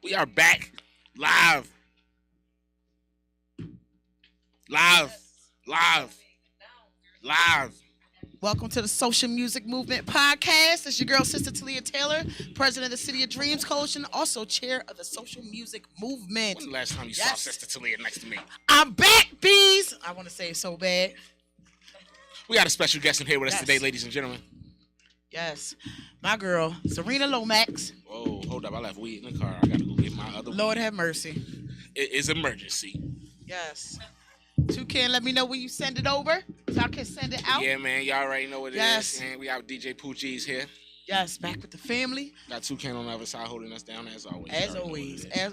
We are back live, live, live, live. Welcome to the Social Music Movement Podcast. It's your girl, Sister Taleah Tbezy, President of the City of Dreams Coalition, also Chair of the Social Music Movement. When the last time you saw Sister Taleah next to me? I'm back, bees. I want to say it so bad. We got a special guest in here with us today, ladies and gentlemen. Yes, my girl, Serena Lomax. Whoa, hold up. I left weed in the car. I got to go get my other weed. Lord have mercy. It is emergency. Yes. Toucan, let me know when you send it over so I can send it out. Yeah, man. Y'all already know what it is. And we got DJ Pooh here. Yes, back with the family. Got Toucan on the other side holding us down as always. As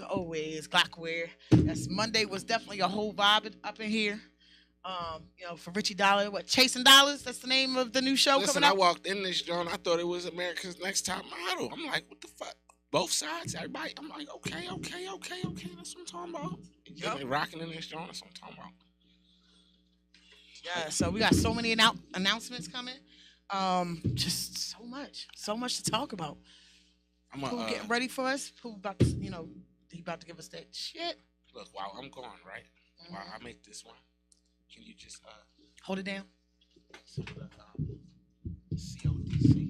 always, Glockware. Yes, Monday was definitely a whole vibe up in here. For Richie Dollar, Chasing Dollars? That's the name of the new show coming out. I walked in this joint. I thought it was America's Next Top Model. I'm like, what the fuck? Both sides, everybody. I'm like, okay. That's what I'm talking about. Yep. They rocking in this joint. That's what I'm talking about. Yeah, so we got so many announcements coming. Just so much to talk about. Who getting ready for us? Who about to, he about to give us that shit. Look, while I'm gone, right? Mm-hmm. While I make this one, can you just hold it down? Some of the CODC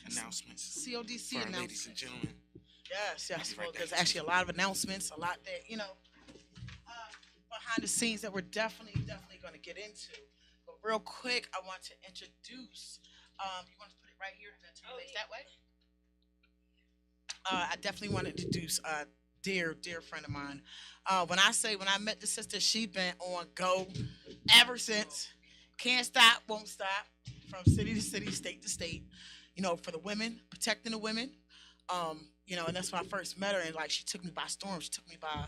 announcements. CODC for announcements, ladies and gentlemen. Yes. Well, there's actually a lot of announcements, a lot that behind the scenes that we're definitely going to get into. But real quick, I want to introduce. You want to put it right here and then turn it that way? I definitely want to introduce a dear friend of mine. When I met the sister, she's been on go ever since. Can't stop, won't stop. From city to city, state to state. For the women, protecting the women. And that's when I first met her, and she took me by storm. She took me by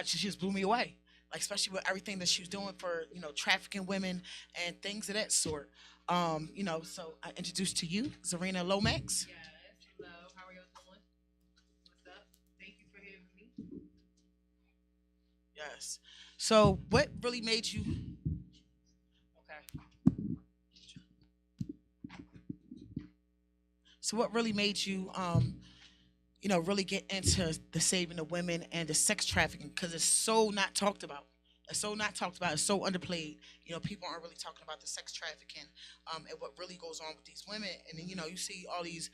she just blew me away. Especially with everything that she was doing for, trafficking women and things of that sort. So I introduced to you, Serena Lomax. Yes, hello. How are y'all doing? What's up? Thank you for having me. Yes. So what really made you... Okay. So what really made you, really get into the saving of women and the sex trafficking? Because it's so not talked about. It's so underplayed. People aren't really talking about the sex trafficking and what really goes on with these women. And then, you see all these,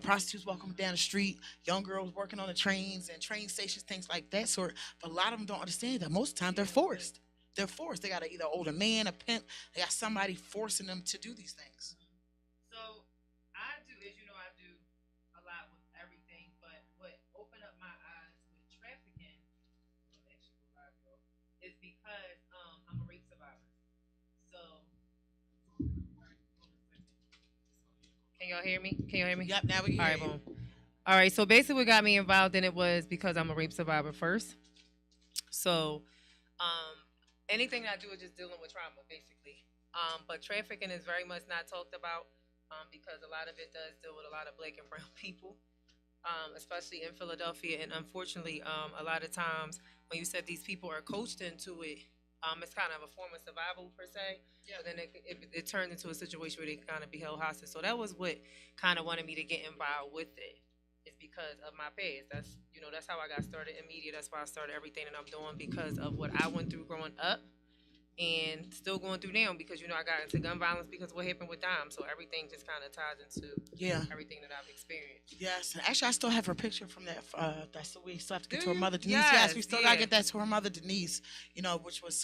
prostitutes walking down the street, young girls working on the trains and train stations, things like that sort. But a lot of them don't understand that most of the time they're forced. They're forced. They got either an older man, a pimp. They got somebody forcing them to do these things. So I do, as you know, I do a lot with everything. But what opened up my eyes with trafficking, is because I'm a rape survivor. So, can y'all hear me? Yep, now we can hear you. Boom. All right, so basically what got me involved in it was because I'm a rape survivor first. So, anything I do is just dealing with trauma, basically. But trafficking is very much not talked about because a lot of it does deal with a lot of black and brown people. Especially in Philadelphia, and unfortunately, a lot of times when you said these people are coached into it, it's kind of a form of survival per se. Yeah. But then it turns into a situation where they kind of be held hostage. So that was what kind of wanted me to get involved with it. It's because of my past. That's how I got started in media. That's why I started everything that I'm doing, because of what I went through growing up. And still going through now because, I got into gun violence because of what happened with Dime. So everything just kind of ties into everything that I've experienced. Yes. Actually, I still have her picture from that. We still have to get to her mother, Denise. Yes, we still got to get that to her mother, Denise, which was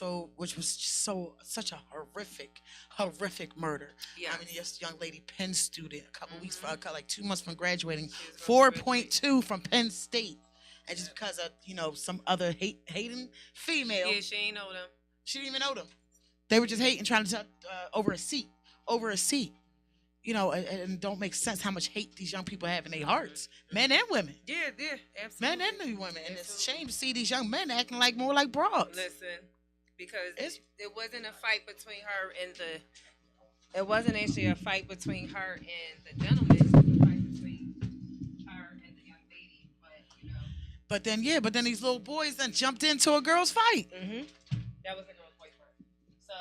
such a horrific murder. Yeah. I mean, this young lady, Penn student, a couple weeks, like 2 months from graduating, 4.2 from Penn State. And just because of, some other hating female. Yeah, she ain't know them. She didn't even know them. They were just hating, trying to over a seat. And don't make sense how much hate these young people have in their hearts, men and women. Yeah, absolutely. Men and women, and it's a shame to see these young men acting more like broads. Listen, because it wasn't a fight between her and it wasn't actually a fight between her and the gentleman. It was a fight between her and the young lady, But then these little boys then jumped into a girl's fight. Mm-hmm. That was a girl's boyfriend. So,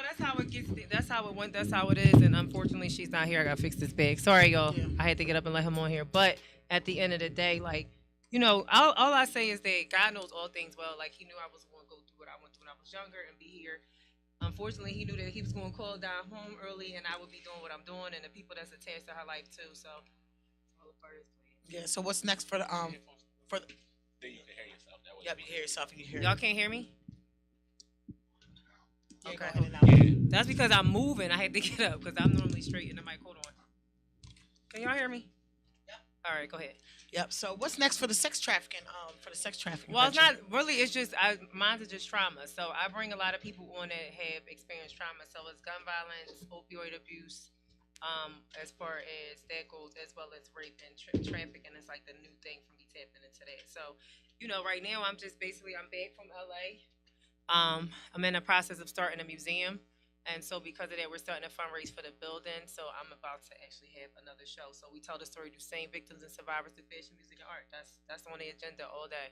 that's how it gets. That's how it went. That's how it is. And unfortunately, she's not here. I got to fix this bag. Sorry, y'all. Yeah. I had to get up and let him on here. But at the end of the day, like, you know, all I say is that God knows all things well. Like, He knew I was going to go through what I went through when I was younger and be here. Unfortunately, He knew that He was going to call down home early, and I would be doing what I'm doing, and the people that's attached to her life too. So, all a part of His plan. Yeah. So what's next for the for the? Then you can hear yourself that way. Yep, you hear yourself. You hear. Y'all can't hear me? Okay. That's because I'm moving. I had to get up because I'm normally straight in the mic. Hold on. Can y'all hear me? Yep. All right, go ahead. Yep. So what's next for the sex trafficking? For the sex trafficking. Well, it's not really. It's just mine's are just trauma. So I bring a lot of people on that have experienced trauma. So it's gun violence, opioid abuse, as far as that goes, as well as rape and trafficking. It's like the new thing for me tapping into that. So, you know, right now I'm just basically I'm back from LA. I'm in the process of starting a museum. And so because of that, we're starting to fundraise for the building. So I'm about to actually have another show. So we tell the story through same victims and survivors through fashion, music, and art. That's on the agenda all day.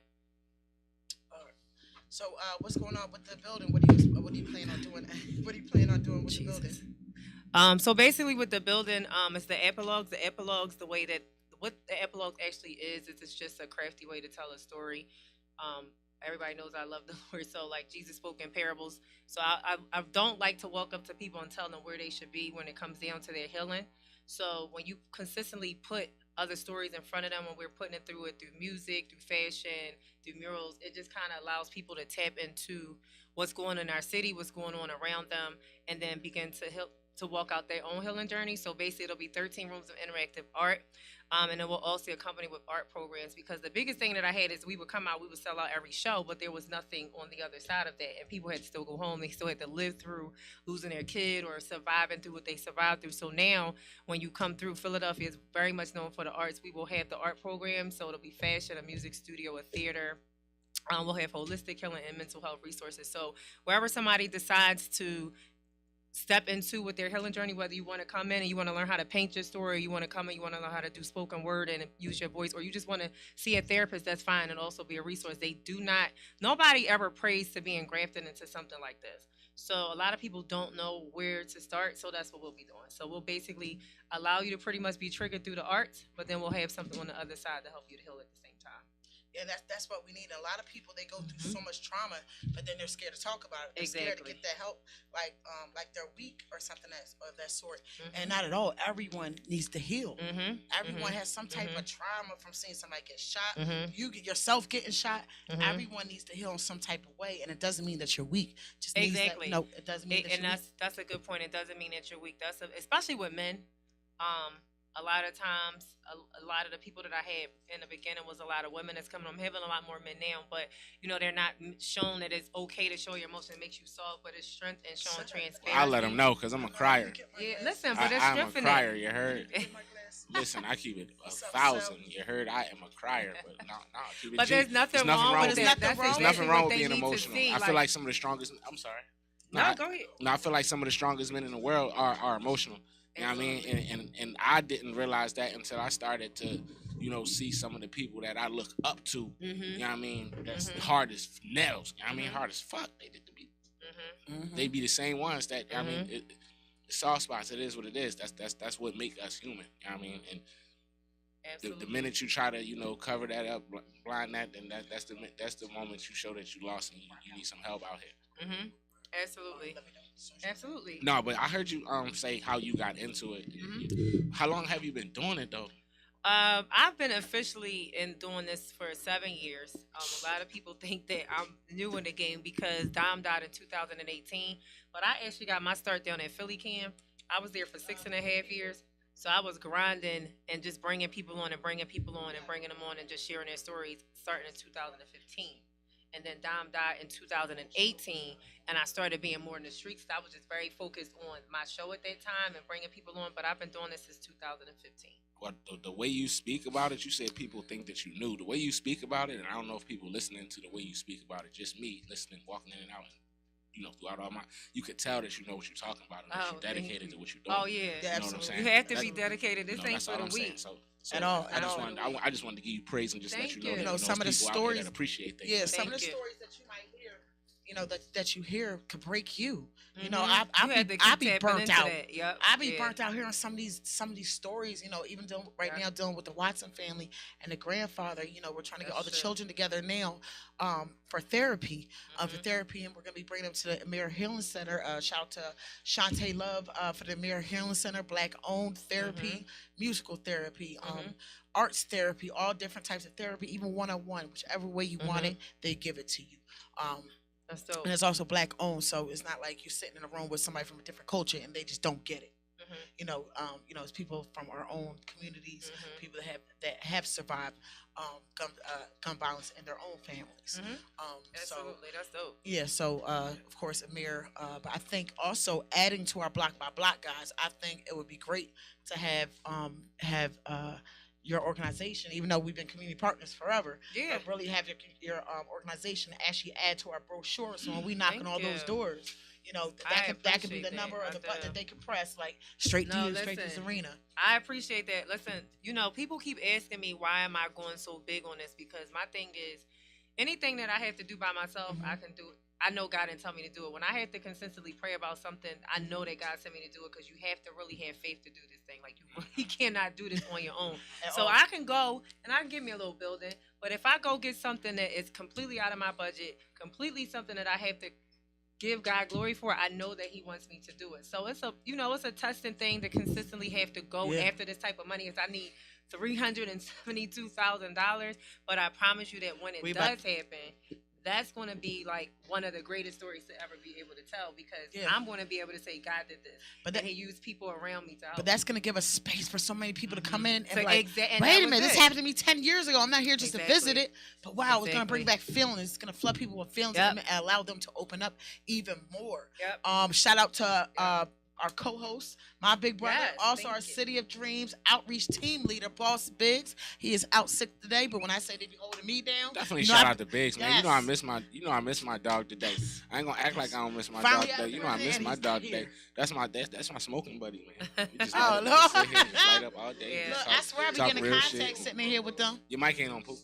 All right. So what's going on with the building? What do you plan on doing? What do you plan on doing with the building? So basically with the building, it's the epilogues. The epilogues, the way that what the epilogue actually is it's just a crafty way to tell a story. Everybody knows I love the Lord, so like Jesus spoke in parables. So I don't like to walk up to people and tell them where they should be when it comes down to their healing. So when you consistently put other stories in front of them, when we're putting it through music, through fashion, through murals, it just kind of allows people to tap into what's going on in our city, what's going on around them, and then begin to walk out their own healing journey. So basically, it'll be 13 rooms of interactive art. And it will also accompany with art programs, because the biggest thing that I had is we would come out, we would sell out every show, but there was nothing on the other side of that. And people had to still go home. They still had to live through losing their kid or surviving through what they survived through. So now when you come through, Philadelphia is very much known for the arts. We will have the art program. So it'll be fashion, a music studio, a theater. We'll have holistic healing and mental health resources. So wherever somebody decides to step into with their healing journey, whether you want to come in and you want to learn how to paint your story, or you want to come in, you want to learn how to do spoken word and use your voice, or you just want to see a therapist, that's fine, and also be a resource. Nobody ever prays to being grafted into something like this. So a lot of people don't know where to start, so that's what we'll be doing. So we'll basically allow you to pretty much be triggered through the arts, but then we'll have something on the other side to help you to heal at the same time. Yeah, that's what we need. A lot of people, they go through so much trauma, but then they're scared to talk about it. They're scared to get that help, like they're weak or something of that sort. And not at all. Everyone needs to heal. Everyone has some type of trauma from seeing somebody get shot. You get yourself getting shot. Everyone needs to heal in some type of way, and it doesn't mean that you're weak. Just exactly. No, it doesn't mean that you're weak. That's a good point. It doesn't mean that you're weak. Especially with men. A lot of times, a lot of the people that I had in the beginning was a lot of women that's coming. I'm having a lot more men now, but you know, they're not shown that it's okay to show your emotion. It makes you soft, but it's strength and showing transparency. I'll let them know because I'm a crier. Yeah, listen, but it's I'm strength a in crier, it. you heard? Listen, I keep it 1,000. You heard? I am a crier, but no, keep it But G. there's nothing wrong with that. There's nothing wrong with being emotional. I feel like some of the strongest. I'm sorry. No, go ahead. No, I feel like some of the strongest men in the world are emotional. You know what I mean? And I didn't realize that until I started to, you know, see some of the people that I look up to. You know what I mean? That's hard as nails. You know what I mean? Hard as fuck. They did to be. They be the same ones that, I mean, soft spots. It is what it is. That's what make us human. You know what I mean? And the minute you try to, you know, cover that up, blind that, then that's the moment you show that you lost and you need some help out here. Absolutely. Absolutely. No, but I heard you say how you got into it. How long have you been doing it though? I've been officially doing this for 7 years. A lot of people think that I'm new in the game because Dom died in 2018, but I actually got my start down at Philly Camp. I was there for 6.5 years. So I was grinding and just bringing people on and bringing them on and just sharing their stories starting in 2015. And then Dom died in 2018, and I started being more in the streets. I was just very focused on my show at that time and bringing people on, but I've been doing this since 2015. Well, the way you speak about it, you said people think that you knew. The way you speak about it, and I don't know if people listening to the way you speak about it, just me listening, walking in and out, and, you know, throughout all my, you could tell that you know what you're talking about and that you're dedicated to what you're doing. Oh, yeah. You know what I'm saying? You have to be dedicated. This ain't for the weak. So I just wanted to give you praise and just let you know that some of the people stories out there that appreciate things. Yeah, some of the stories that you might hear that you hear could break you. You know, Mhm. I You had to I keep be tapping burnt into out. that. Yep. I be Yeah. burnt out hearing some of these stories. You know, even right Yeah. now dealing with the Watson family and the grandfather. You know, we're trying to get all the That's true. children together now, for therapy. For Mhm. therapy, and we're gonna be bringing them to the Amir Healing Center. Shout out to Shantae Love for the Amir Healing Center, Black owned therapy, musical therapy, Mhm. arts therapy, all different types of therapy, even one on one, whichever way you want it, they give it to you. That's dope. And it's also Black owned, so it's not like you're sitting in a room with somebody from a different culture and they just don't get it. Mhm. It's people from our own communities, Mhm. people that have survived gun violence in their own families. Mhm. So Absolutely, that's dope. yeah, so of course Amir, but I think also adding to our block by block guys, I think it would be great to have your organization, even though we've been community partners forever, Yeah. really have your organization actually add to our brochure. So when we knock on Thank all those you. doors, I that could be the appreciate number that. or the I button do. that they could press, like straight to No, you, straight to listen. Serena. I appreciate that. Listen, people keep asking me why am I going so big on this, because my thing is anything that I have to do by myself, I can do it. I know God didn't tell me to do it. When I have to consistently pray about something, I know that God sent me to do it, because you have to really have faith to do this thing. Like, you really cannot do this on your own. So I can go and I can give me a little building, but if I go get something that is completely out of my budget, completely something that I have to give God glory for, I know that He wants me to do it. So it's a testing thing to consistently have to go after this type of money. Is I need $372,000, but I promise you that when it does happen, that's going to be like one of the greatest stories to ever be able to tell, because I'm going to be able to say God did this, but then He used people around me to help. But that's going to give us space for so many people to come in and wait a minute, this happened to me 10 years ago. I'm not here just to visit it, but wow, it's going to bring back feelings. It's going to flood people with feelings and allow them to open up even more. Shout out to our co-host, my big brother, also our City of Dreams outreach team leader, Boss Biggs. He is out sick today, but when I say they be holding me down, definitely shout out to Biggs, man. You know I miss my dog today. I ain't gonna act like I don't miss my dog today. You know I miss my dog today. That's my smoking buddy, man. We just sit here and light up all day. Look, I swear I be getting in contact sitting in here with them. Your mic ain't on, Pooh.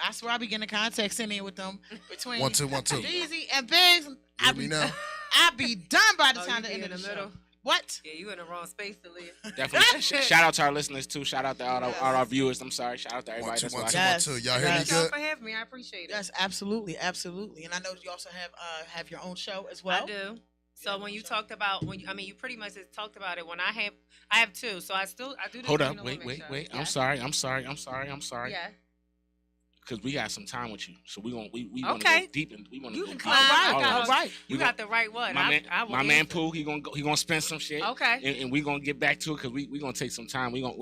I swear I be getting in contact sitting here with them between 1 2 1 2. Dbezy and Biggs. Hear me now? I'll be done by the time the end of the show. What? Yeah, you in the wrong space to live. Definitely. Shout out to our listeners too. Shout out to all our viewers. I'm sorry. Shout out to everybody. 1 2 1 That's 2 1 2. Y'all hear me Thank y'all good? for having me. I appreciate it. Yes, absolutely, absolutely. And I know you also have your own show as well. I do. So when you talked about you pretty much just talked about it. When I have two. So I do. This Hold up. Wait. I'm sorry. Yeah. Because we got some time with you, so we want to go deep and we want to go deep. All right. You got the right one. My man Pooh, he gonna spend some shit. Okay. And we gonna get back to it, because we gonna take some time. We want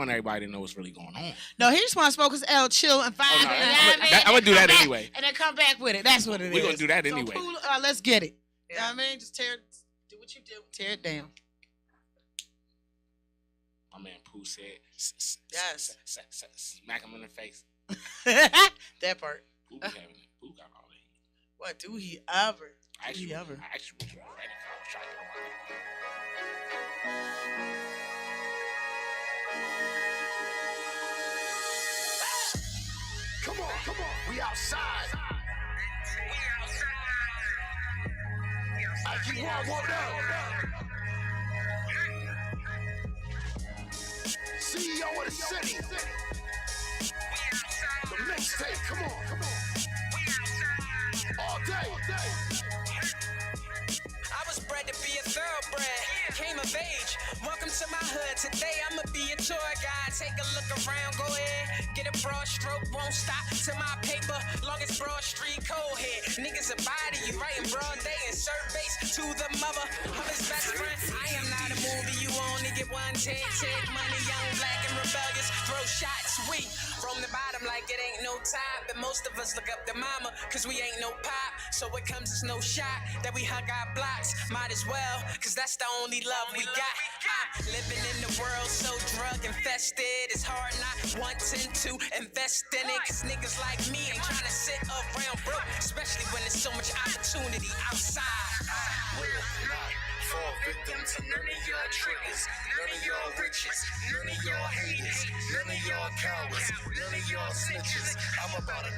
everybody to know what's really going on. No, he just want to smoke his L, chill, and find. I'm gonna do that anyway. And then come back with it. That's what it is. We're gonna do that anyway. So, Pooh, let's get it. You know what I mean? Just do what you do. Tear it down. My man Pooh said, Yes. smack him in the face. That part. Pooh got all that. What do he ever? I actually was ready. I was trying to get him out. Come on, we outside. I keep warm up. CEO of the city. The mixtape, come on. All day. I was bred to be a thoroughbred, came of age. Welcome to my hood. Today I'ma be a tour guide. Take a look around, go ahead. Get a broad stroke, won't stop to my paper. Long as Broad Street cold head. Niggas abide to you right in broad day and serve base to the mother of his best friend. I am not a movie, you only get one take. Take money, young, black, and rebellious. Throw shots, we from the bottom like it ain't no top. And most of us look up to mama, cause we ain't no pop. So it comes as no shock that we hug our blocks. Might as well, cause that's the only love we got. Living in the world so drug infested, it's hard not wanting to invest in it. Cause niggas like me ain't trying to sit around broke, especially when there's so much opportunity outside. Will not fall victim to none of your triggers, none of your riches, none of your haters, none of your cowards, none of your snitches. I'm about $1. I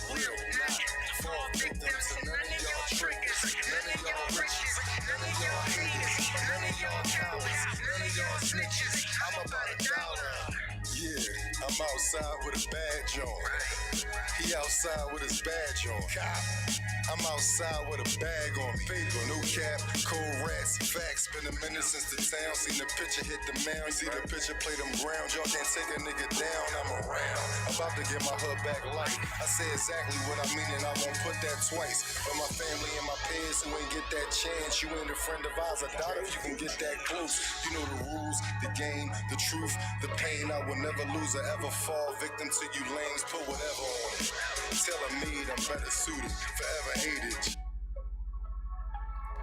will not fall victims to none of y'all triggers, none of y'all riches, none of y'all haters, none of y'all cowards, none of y'all snitches. I'm about $1. Yeah, I'm outside with a badge on. He outside with his badge on. I'm outside with a bag on me. Paper, no cap, cold rats, facts. Been a minute since the town. Seen the picture hit the mound. See the picture play them ground. Y'all can't take a nigga down. I'm around. About to get my hood back light. I say exactly what I mean and I won't put that twice. For my family and my peers who ain't get that chance. You ain't a friend of ours. I doubt if you can get that close. You know the rules, the game, the truth, the pain. I will never lose or ever fall victim to you lames. Put whatever on it. Telling me I'm better suited, forever hated.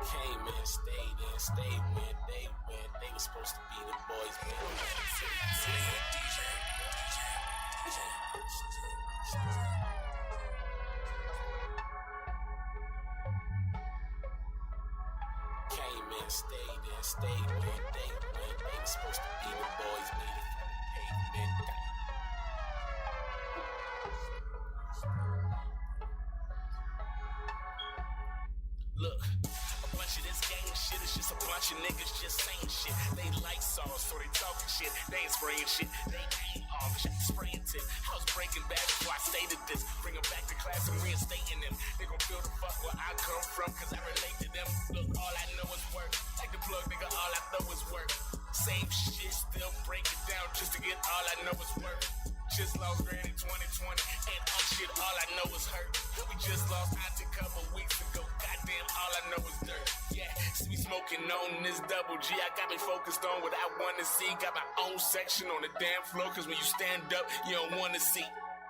Came in, stayed when they went. They were supposed to be the boys, man. Came in, stayed when they went. They were supposed to be the boys, made it from the pavement. Look, a bunch of this gang shit is just a bunch of niggas just saying shit. They like sauce, so they talking shit. They ain't spraying shit. They ain't off shit, spraying tip. I was breaking bad before I stated this. Bring them back to class and reinstating them. They gon' feel the fuck where I come from, cause I relate to them. Look, all I know is work. Like the plug, nigga, all I know is work. Same shit, still break it down just to get all I know is work. Just lost Granny 2020, and shit, all I know is hurt. We just lost Auntie a couple weeks ago. Goddamn, all I know is dirt. Yeah, see me smoking on this double G. I got me focused on what I wanna see. Got my own section on the damn floor, cause when you stand up, you don't wanna see.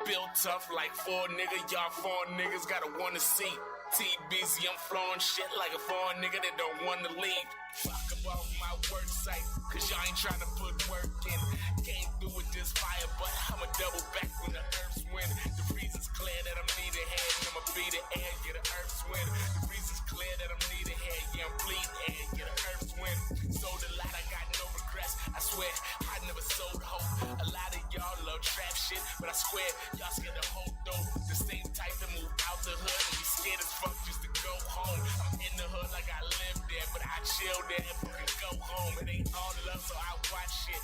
Built tough like 4 niggas, y'all 4 niggas gotta wanna see. Tbezy, I'm flowing shit like a foreign nigga that don't wanna leave. Fuck about my work site, cause y'all ain't tryna put work in. Came through with this fire, but I'ma double back when the earth's win. The reason's clear that I'm needed head, and I'ma be the air, yeah, the earth's win. The reason's clear that I'm needed head, yeah, I'm bleeding air, yeah, the earth's win. Sold a lot, I got no regrets. I swear, I never sold hope. A lot of y'all love trap shit, but I swear, y'all scared to hold though. The same type to move out the hood and be scared as fuck just to go home. I'm in the hood like I live there, but I chill there and fucking go home. It ain't all love, so I watch shit.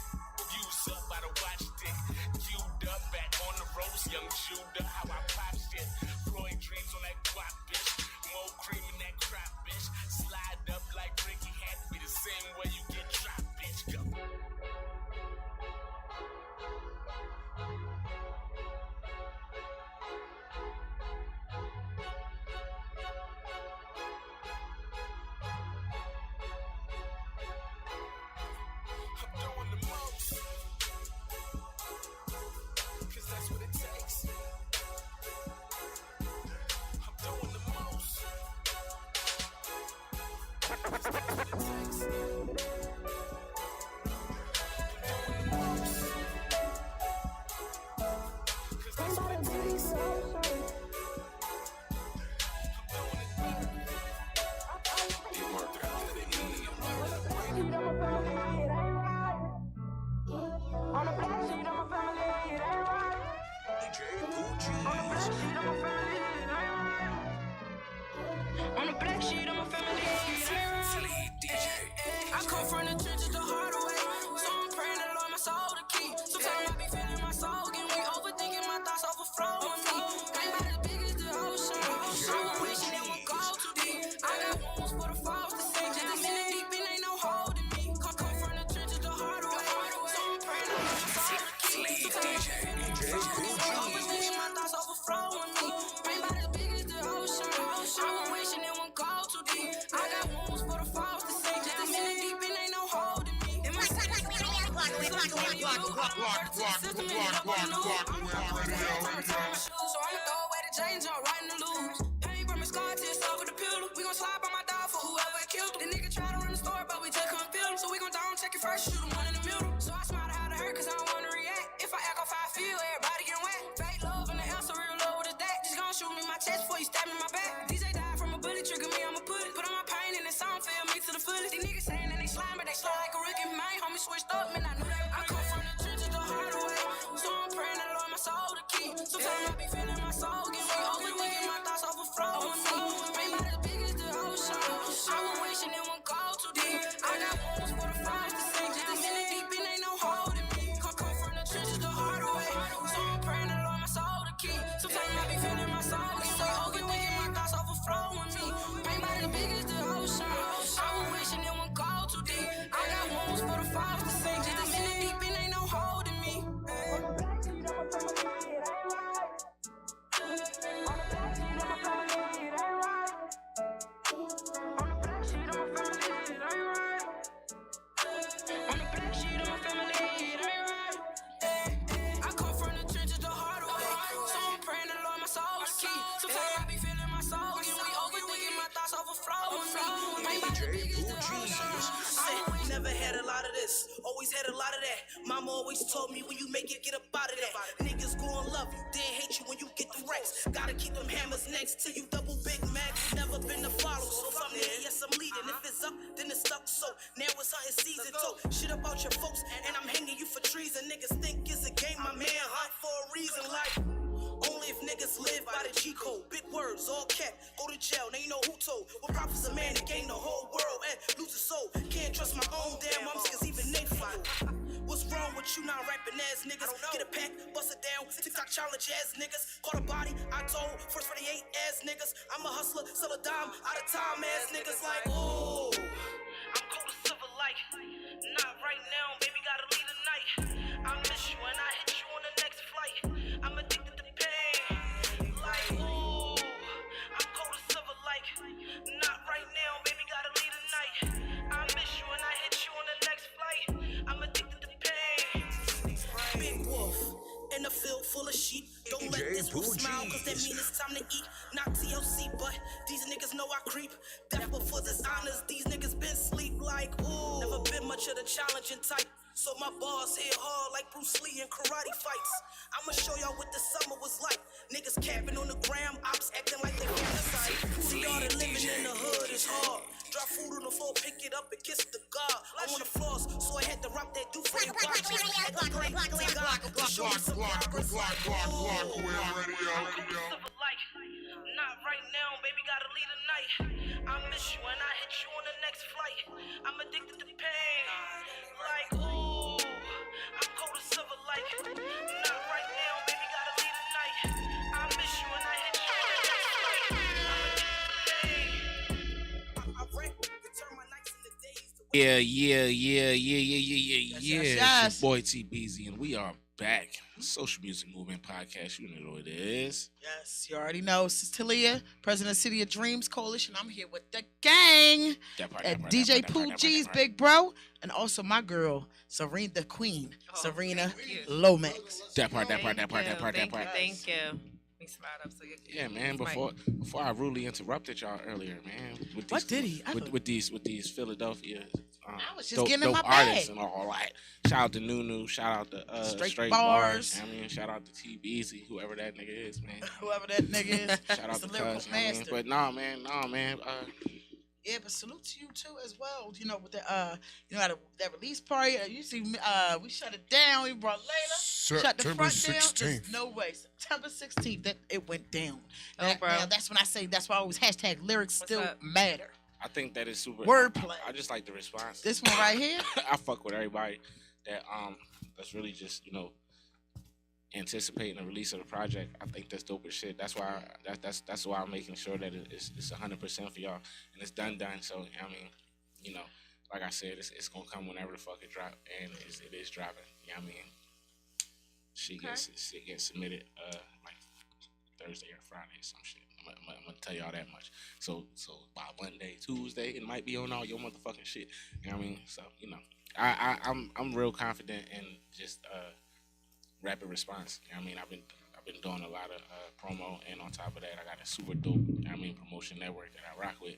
Use up by the watch dick. Queued up, back on the ropes, young Judah, how I pop shit. Floyd dreams on that guap, bitch. More cream in that crop, bitch. Slide up like Ricky had to be the same way you get dropped, bitch. Go. I'm doing the most, cause that's what it takes. I'm doing the most, cause that's what it takes. I'm doing the most, cause that's what it takes. I'm doing it better. You worked out that it is. On the black sheet, I'm a family, it ain't right. DJ Pooh. On the black sheet, I'm a family, it ain't right. On the black sheet, I'm a family, it ain't right. DJ. I come from the trenches the hard way, so I'm praying to Lord my soul to keep. Sometimes I be feeling my soul getting weak, overthinking my thoughts overflowing me. Ain't about as big as the ocean, I'm wishing it would go too deep. I got wounds for the falls to see, just a minute deep and ain't no holding me. Come from the trenches the hard way, so I'm praying to Lord my soul to keep. Sometimes I be feeling my soul overthinking my thoughts overflowing me. Ain't about as big as the ocean, I'm wishing it would go too deep. I got wounds for the falls to see, just a minute deep and ain't no holding me. In my so I'ma throw away the chain, jump right in the loops. Pain from his scar to his soul with the pillow. We gon' slide by my dog for whoever killed him. The nigga try to run the store, but we just couldn't feel him. So we gon' down, check it first, shoot him one in the middle. So I smiled how to hurt, cause I don't wanna react. If I act off how I feel, everybody get wet. Fake love in the air, so real love, what is that? Just gon' shoot me in my chest before you stab me in my back. DJ died from a bullet, trigger me, I'ma put it. Put on my pain and the song feel me to the fullest. These niggas saying that they slime, but they slide like a rookie. My homie switched up, man, I knew that. I come from the trenches the hard way, so I'm praying to Lord my soul to keep. Sometimes I be feeling my soul get weak, overthinking my thoughts overflow. had a lot of that. Mama always told me when you make it, get up out of that. Niggas gon' love you, then hate you when you get the racks. Gotta keep them hammers next to you, double Big Mac. Never been to follow, so if I'm there, yes, I'm leading. If it's up, then it's stuck. So now it's hunting season. Talk shit about your folks, and I'm hanging you for treason. Niggas think it's a game, my man hunt for a reason. Like, only if niggas live by the G code. Big words, all cap, go to jail, they know who told. What profits a man to gain the whole world and lose his soul? Can't trust my own damn moms, cause even they follow. What's wrong with you not rapping ass niggas? Get a pack, bust it down, TikTok challenge ass niggas. Caught a body, I told, first 48 ass niggas. I'm a hustler, sell a dime, out of time ass niggas like, oh. I'm cold as silver like, not right now, baby, gotta leave tonight. I miss you and I hit you on the next flight. I'm addicted to pain, like, ooh. I'm cold as silver like, not right now, baby, gotta leave tonight. I miss you and I hit you on the next flight. I'm addicted to pain. Big wolf in a field full of sheep. Don't let this wolf smile, cause that mean it's time to eat. Not TLC, but these niggas know I creep. Death before dishonors, these niggas been sleep like, ooh. Never been much of the challenging type. So my bars hit hard like Bruce Lee in karate fights. I'ma show y'all what the summer was like. Niggas capping on the gram, ops acting like they genocide. Who y'all that living in the hood is hard. Drop food on the floor, pick it up and kiss the God. I wanna floss, so I had to rock that dude for the watch. At the plate, to God, to show me some progress like, ooh. Not right now, baby, gotta leave tonight. I miss you and I hit you on the next flight. I'm addicted to pain, like, ooh. I'm cold as silver like, not right now, baby, gotta leave tonight. I miss you and I hit you on the next flight. I'm addicted to pain. I rap to turn my nights into days. Yeah. Yes. It's your boy Tbezy, and we are back. Social Music Movement Podcast. You know what it is. Yes, you already know. Sister Taleah, President of City of Dreams Coalition. I'm here with the gang. DJ Pooh G's big bro. And also my girl, Serena the Queen. Serena Lomax. That part. Thank you. Me smile up so you can. Yeah, man. Before I rudely interrupted y'all earlier, man. With these, What did he? With these Philadelphia. I was just getting in my artists bag. and all that. Shout out to Nunu. Shout out to Straight Bars. Bars. I mean, shout out to Tbezy, whoever that nigga is, man. Whoever that nigga is. Shout out He's to a lyrical Cuz. I mean, master. but nah, man. Yeah, but salute to you too as well. You know, with the at that release party, you see, we shut it down. We brought Layla, shut the September front down. 16th. There's no way. September 16th, that it went down. Oh, bro. Now, that's when I say. That's why I always hashtag lyrics What's still up? matter. I think that is super. Wordplay. I just like the response. This one right here. I fuck with everybody that's really just anticipating the release of the project. I think that's dope as shit. That's why that's why I'm making sure that it's 100% for y'all and it's done. So I mean, like I said, it's gonna come whenever the fuck it drop, and it is dropping. You know what I mean? She gets submitted like Thursday or Friday or some shit. I'm gonna tell y'all that much. So by Monday, Tuesday, it might be on all your motherfucking shit. You know what I mean? So I'm real confident in just rapid response. You know what I mean? I've been doing a lot of promo, and on top of that, I got a super dope, you know what I mean, promotion network that I rock with. You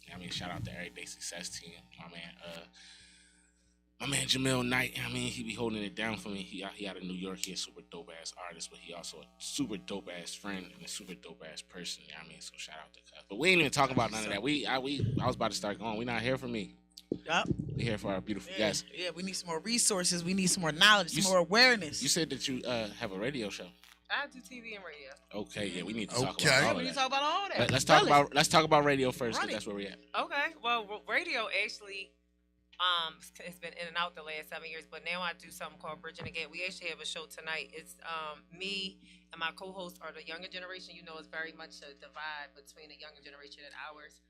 know what I mean, shout out to Everyday Success Team, my man Jamil Knight. I mean, he be holding it down for me. He out of New York. He a super dope ass artist, but he also a super dope ass friend and a super dope ass person. You know what I mean? So shout out to Cuz. But we ain't even talking about none of that. I was about to start going. We not here for me. Yup. We here for our beautiful guests. Yeah, we need some more resources. We need some more knowledge, some more awareness. You said that you have a radio show. I do TV and radio. Okay, yeah, we need to talk Okay. about all Yeah, of we need that. to talk about all that. Let's talk about radio first, Run because it. that's where we at. Okay. Well, radio actually, it's been in and out the last 7 years, but now I do something called Bridging the Gap. We actually have a show tonight. It's me and my co-host are the younger generation. You know, it's very much a divide between the younger generation and ours.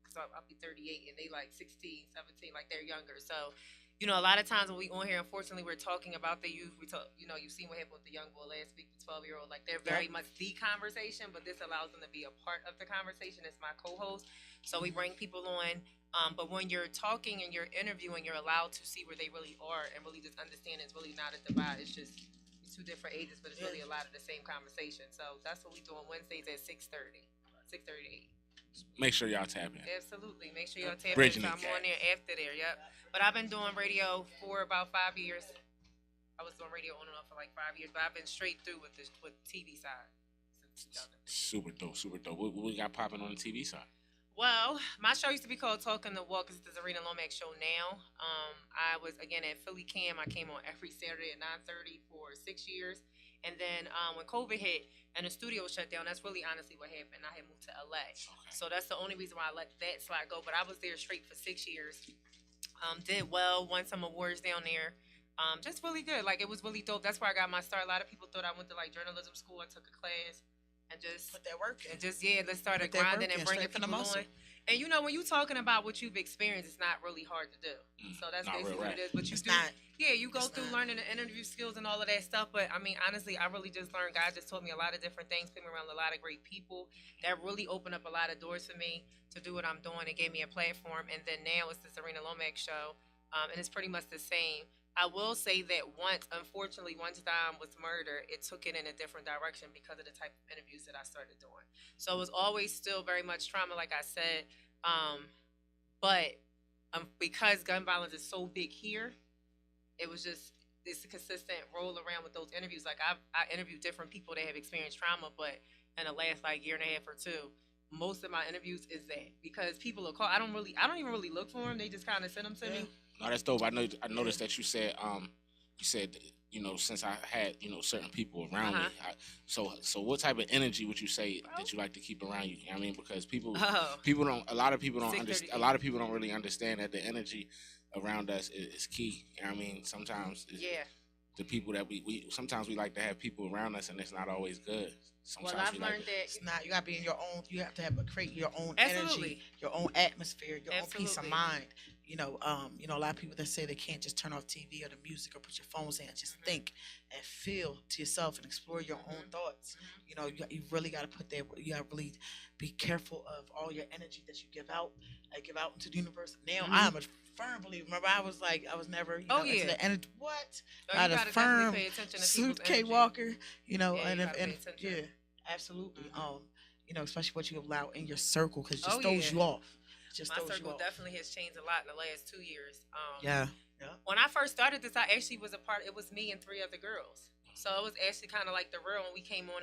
So I'll be 38 and they like 16, 17, like they're younger. So, a lot of times when we on here, unfortunately, we're talking about the youth. We talk, you've seen what happened with the young boy last week, the 12-year-old. Like they're very much the conversation, but this allows them to be a part of the conversation. It's my co-host. So we bring people on. But when you're talking and you're interviewing, you're allowed to see where they really are and really just understand it's really not a divide. It's just two different ages, but it's really a lot of the same conversation. So that's what we do on Wednesdays at 6:30 to 8. make sure y'all tap in. Absolutely. Make sure y'all tap in. Bridging So the I'm gap. on there after there. Yep. But I've been doing radio for about 5 years. I was doing radio on and off for like 5 years, but I've been straight through with the TV side since 2000. Super dope, super dope. What we got popping on the TV side? Well, my show used to be called Talking the Walk. It's the Zarina Lomax show now. I was, again, at Philly Cam. I came on every Saturday at 9:30 for 6 years. And then when COVID hit and the studio was shut down, that's really honestly what happened. I had moved to LA. Okay. So that's the only reason why I let that slide go. But I was there straight for 6 years. Did well, won some awards down there. Just really good. Like, it was really dope. That's where I got my start. A lot of people thought I went to, like, journalism school. I took a class. And just Put that work in. and just let's start Put that grinding work and in, bringing straight from the people muscle. on. And you know, when you're talking about what you've experienced, it's not really hard to do. So that's Not basically real what rap. it is. But you It's do, not. yeah, you go It's through not. learning the interview skills and all of that stuff. But I mean, honestly, I really just learned. God just taught me a lot of different things, put me around a lot of great people that really opened up a lot of doors for me to do what I'm doing. It gave me a platform. And then now it's the Serena Lomax show, and it's pretty much the same. I will say that unfortunately, once Dom was murdered, it took it in a different direction because of the type of interviews that I started doing. So it was always still very much trauma, like I said. But because gun violence is so big here, it was just this consistent roll around with those interviews. Like I interviewed different people that have experienced trauma, but in the last like year and a half or two, most of my interviews is that because people will call. I don't even really look for them. They just kind of send them to me. No, that's dope. I noticed that you said since I had certain people around me. So what type of energy would you say that you like to keep around you? You know what I mean, because a lot of people don't understand. A lot of people don't really understand that the energy around us is key. You know what I mean? Sometimes the people that we sometimes we like to have people around us, and it's not always good. Sometimes Well, I've learned that It's not. You gotta be in your own. You have to create your own Absolutely. energy, your own atmosphere, your own peace of Absolutely. mind. A lot of people that say they can't just turn off TV or the music or put your phones in. Just think and feel to yourself and explore your own thoughts. You really got to put there. You got to really be careful of all your energy that you give out into the universe. Now I'm a firm believer. Remember, I was never. Into the energy. What? you I'm a gotta firm definitely pay attention to suit people's K energy. Walker. you gotta pay attention. Yeah, absolutely. Especially what you allow in your circle because it just Oh, throws yeah. you off. Just My throws you circle off. definitely has changed a lot in the last 2 years. Yeah. When I first started this, I actually was it was me and 3 other girls. So it was actually kind of like the real when we came on,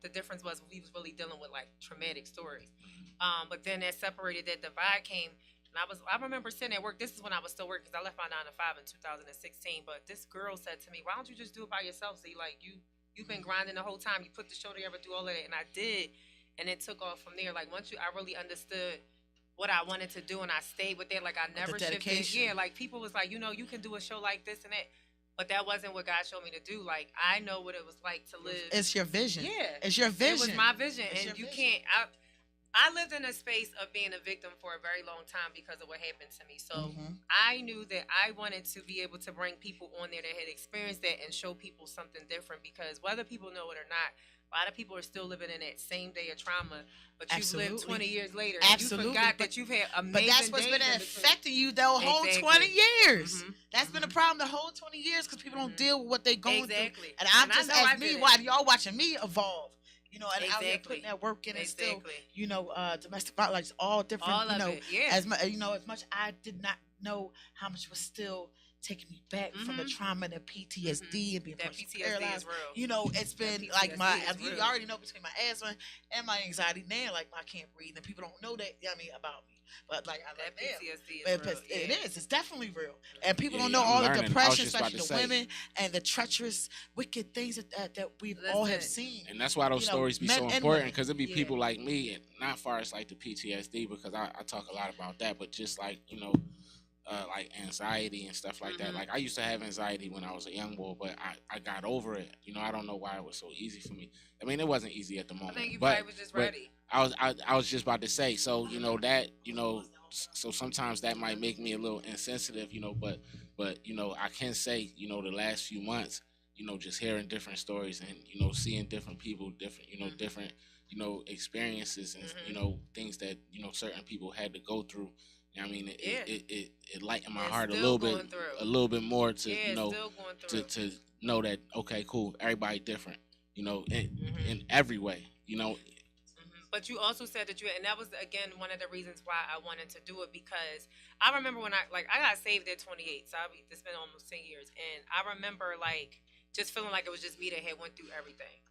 the difference was we was really dealing with like traumatic stories. But then that separated, that divide came, and I remember sitting at work. This is when I was still working because I left my 9 to 5 in 2016. But this girl said to me, "Why don't you just do it by yourself? See, like you've been grinding the whole time. You put the show together, do all of that," and I did, and it took off from there. Like I really understood what I wanted to do, and I stayed with that. Like I never shifted. dedication. Yeah, like people was like, you can do a show like this and that, but that wasn't what God showed me to do. Like I know what it was like to live. It's your vision. Yeah, It's your vision. it was my vision, It's and your you vision. can't. I lived in a space of being a victim for a very long time because of what happened to me. So I knew that I wanted to be able to bring people on there that had experienced that and show people something different. Because whether people know it or not, a lot of people are still living in that same day of trauma. But you've lived Absolutely. 20 years later. Absolutely. You forgot that you've had amazing But that's what's days been in between. affecting you the whole Exactly. 20 years. Mhm. That's been the problem the whole 20 years because people don't deal with what they're going Exactly. through. And I'm And I just know I as me, did it. while y'all watching me evolve. And out here Exactly. putting that work in and still, Exactly. domestic violence, all different, All of it, yeah. as much I did not know how much was still taking me back from the trauma, the PTSD, and being That partially PTSD paralyzed. is real. It's been That like PTSD is you real. already know between my asthma and my anxiety now, like I can't breathe, and people don't know that, about me. But like I That like them. PTSD is But real. it yeah. is. It's definitely real, and people Yeah, don't know I'm all learning. I the was depression, just about especially to the say. women, and the treacherous, wicked things that we all have Listen. seen. And that's why those stories be men so and important, women. because it be Yeah. people like me, and not far as like the PTSD, because I talk a lot about that, but just like like anxiety and stuff like that. Like I used to have anxiety when I was a young boy, but I got over it. I don't know why it was so easy for me. I mean, it wasn't easy at the moment. I think you but, probably was just but ready. I was just about to say, so so sometimes that might make me a little insensitive, but I can say, the last few months, just hearing different stories and seeing different people, different different experiences and things that certain people had to go through. I mean, it lightened my It's heart still a going through. little bit more to Yeah, it's still going through. to know that, okay, cool, everybody different, in every way, But you also said that and that was again one of the reasons why I wanted to do it, because I remember when I got saved at 28, so it's been almost 10 years, and I remember like just feeling like it was just me that had went through everything.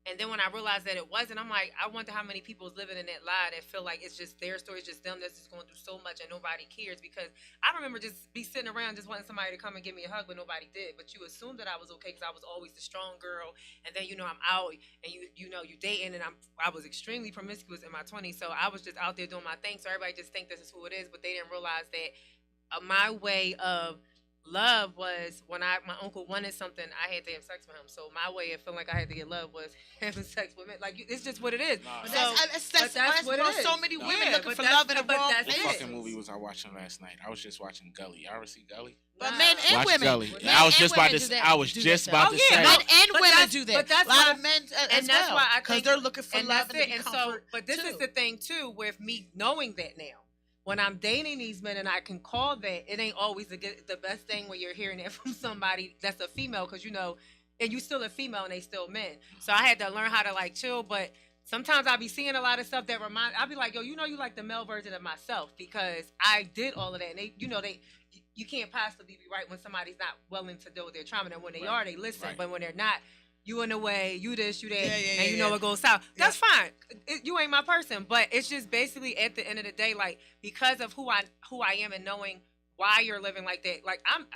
And then when I realized that it wasn't, I'm like, I wonder how many people is living in that lie that feel like it's just their story, it's just them that's just going through so much and nobody cares. Because I remember just be sitting around just wanting somebody to come and give me a hug, but nobody did. But you assumed that I was okay because I was always the strong girl. And then I'm out and you dating, and I was extremely promiscuous in my 20s, so I was just out there doing my thing. So everybody just think this is who it is, but they didn't realize that my way of love was when my uncle wanted something, I had to have sex with him. So my way of feeling like I had to get love was having sex with men. Like it's just what it is. Nah. That's what it is. So many women looking for love in the wrong What place. fucking movie was I watching last night? I was just watching Gully. Y'all ever see Gully? But men and Watch women. Gully. Men I was and just about women to. do that. I was Do just that about stuff. to say. Men and But women that's- do that. but that's a lot why- of men as and that's well, why I because think they're looking for and love that's and it. to be And so, comfort, but this too. is the thing too, with me knowing that now. When I'm dating these men and I can call that, it ain't always the best thing when you're hearing it from somebody that's a female, because and you still a female and they still men. So I had to learn how to like chill, but sometimes I'll be seeing a lot of stuff that I'll be like, yo, you like the male version of myself, because I did all of that. And they, you can't possibly be right when somebody's not willing to deal with their trauma. And when they are, they listen. Right. But when they're not, you in the way, you this, you that, Yeah, and it goes south. That's fine. You ain't my person. But it's just basically at the end of the day, like, because of who I am and knowing why you're living like that. Like I'm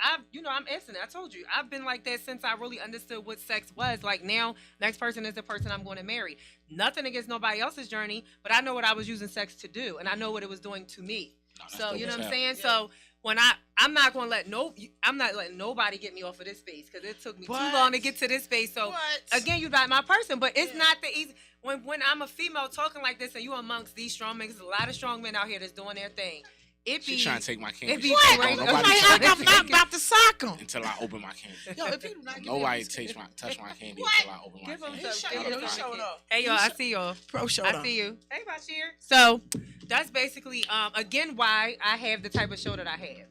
innocent. I told you, I've been like that since I really understood what sex was. Like now, next person is the person I'm going to marry. Nothing against nobody else's journey, but I know what I was using sex to do, and I know what it was doing to me. So you know what I'm saying? Yeah. So when I'm not going to I'm not letting nobody get me off of this space, because it took me too long to get to this space. So again, you're not my person, but it's not the easy. When I'm a female talking like this and you amongst these strong men, there's a lot of strong men out here that's doing their thing. She trying to take my candy. It be What? crazy. I'm not about to sock him. Until I open my candy. Yo, if you do not give Nobody me touch my candy What? until I open my Give him candy. some. He's showing off. Hey y'all, I see y'all. Pro showed I off. see you. Hey Bashir. So that's basically again why I have the type of show that I have,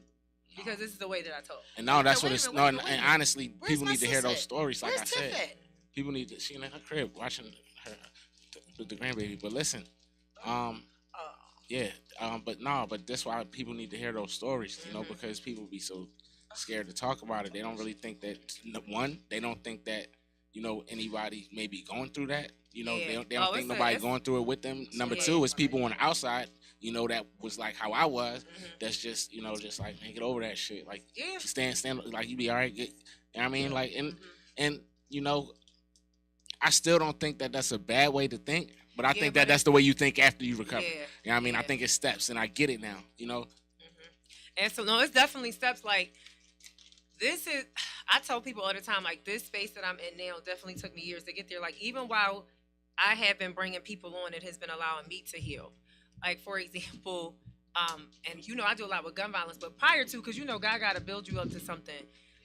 because this is the way that I talk. And now that's Wait what a it's. minute, No, wait a and, minute, and wait a honestly, Where's people my need to hear sis those at? stories. Like Where's I said, Tiff at? people need to. She in her crib watching her the grandbaby. But listen, yeah, but that's why people need to hear those stories, because people be so scared to talk about it. They don't really think that, one, they don't think that, anybody may be going through that. They don't think nobody going through it with them. Number two is people on the outside, that was like how I was. That's just, just like, man, get over that shit. Like, stand, like, you be all right. You know what I mean? Like, and I still don't think that that's a bad way to think. But I think that's the way you think after you recover. Yeah. You know what I mean? I think it's steps, and I get it now, And so, no, it's definitely steps. Like, I tell people all the time, like, this space that I'm in now definitely took me years to get there. Like, even while I have been bringing people on, it has been allowing me to heal. Like, for example, and, I do a lot with gun violence, but prior to, because, God got to build you up to something.